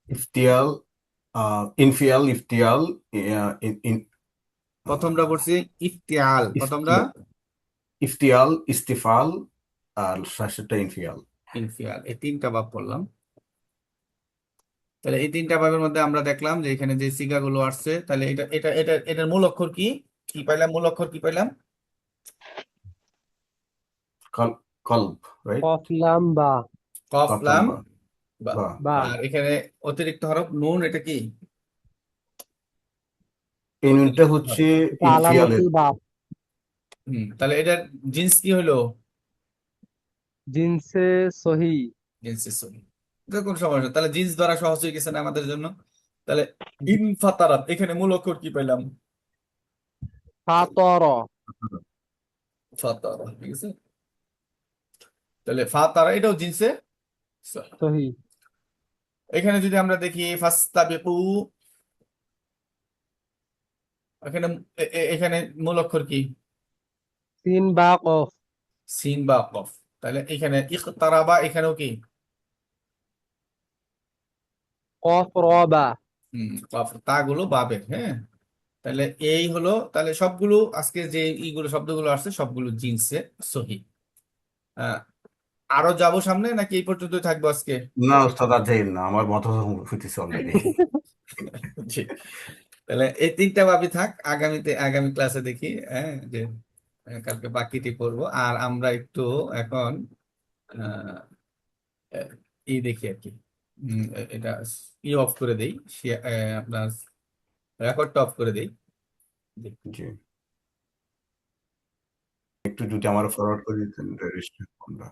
ইফতিয়াল, ইনফিয়াল, ইফতিয়াল, ইন প্রথমটা পড়ছি ইফতিয়াল, প্রথমটা ইফতিয়াল, ইফতিয়াল, ইস্তিফাল, আর শেষেরটা ইনফিয়াল। ইনফিয়াল, এই তিনটা বাব পড়লাম। তাহলে এই তিনটা বাবের মধ্যে আমরা দেখলাম যে এখানে যে সিগাগুলো আসছে, তাহলে এটার মূল অক্ষর কি কি পাইলাম? মূল অক্ষর কি পাইলাম? কলব, রাইট? কফ লাম বা। কফ কফ লাম লাম্বা বা। বা। বা। আর এখানে অতিরিক্ত হরফ নুন, এটা কি এই নুনটা অতিরিক্ত হচ্ছে হরফ? এটা ইনফিয়ালের। আলামতুল বাপ। তাহলে এটার জিন্স কি হলো? জিনসে সহি। জিন্সের সহি। এটা কোন সমস্যা নেই। তাহলে জিন্স ধরা সহজ হয়ে গেছে না আমাদের জন্য? তাহলে ইনফাতারাত, এখানে মূল অক্ষর কি পেলাম? ফাতর। ফাতারা, ঠিক আছে। তাহলে ফাতারা এটাও জিন্সে সহি। সহি। এখানে যদি আমরা দেখি ফাস্তাবিকু, এখানে এখানে মূল অক্ষর কি? সিন বা কফ। সিন বা কফ। তাহলে এখানে ইকতারাবা, এখানেও কি? কফ র বা। কফ। তাগুলো বাবের, হ্যাঁ। তাহলে এই হলো, তাহলে সবগুলো আজকে যে এইগুলো শব্দগুলো আসছে সবগুলো জিন্সে সহি। আহ, আরো যাবো সামনে, নাকি এই পর্যন্তই থাকবো আজকে? না ওস্তাদ, আর যাই না, আমার মাথা হইতেছে অলরেডি। জি। তাহলে এই তিনটা ভাবি থাক, আগামী ক্লাসে দেখি, হ্যাঁ, যে কালকে বাকিটি পড়বো। আর আমরা একটু এখন আহ ই দেখি আর কি। এটা অফ করে দেই, আপনার রেকর্ডটা অফ করে দেই। জি, একটু যদি আমার ফরওয়ার্ড করে দিতেন, রেজিস্টার আমরা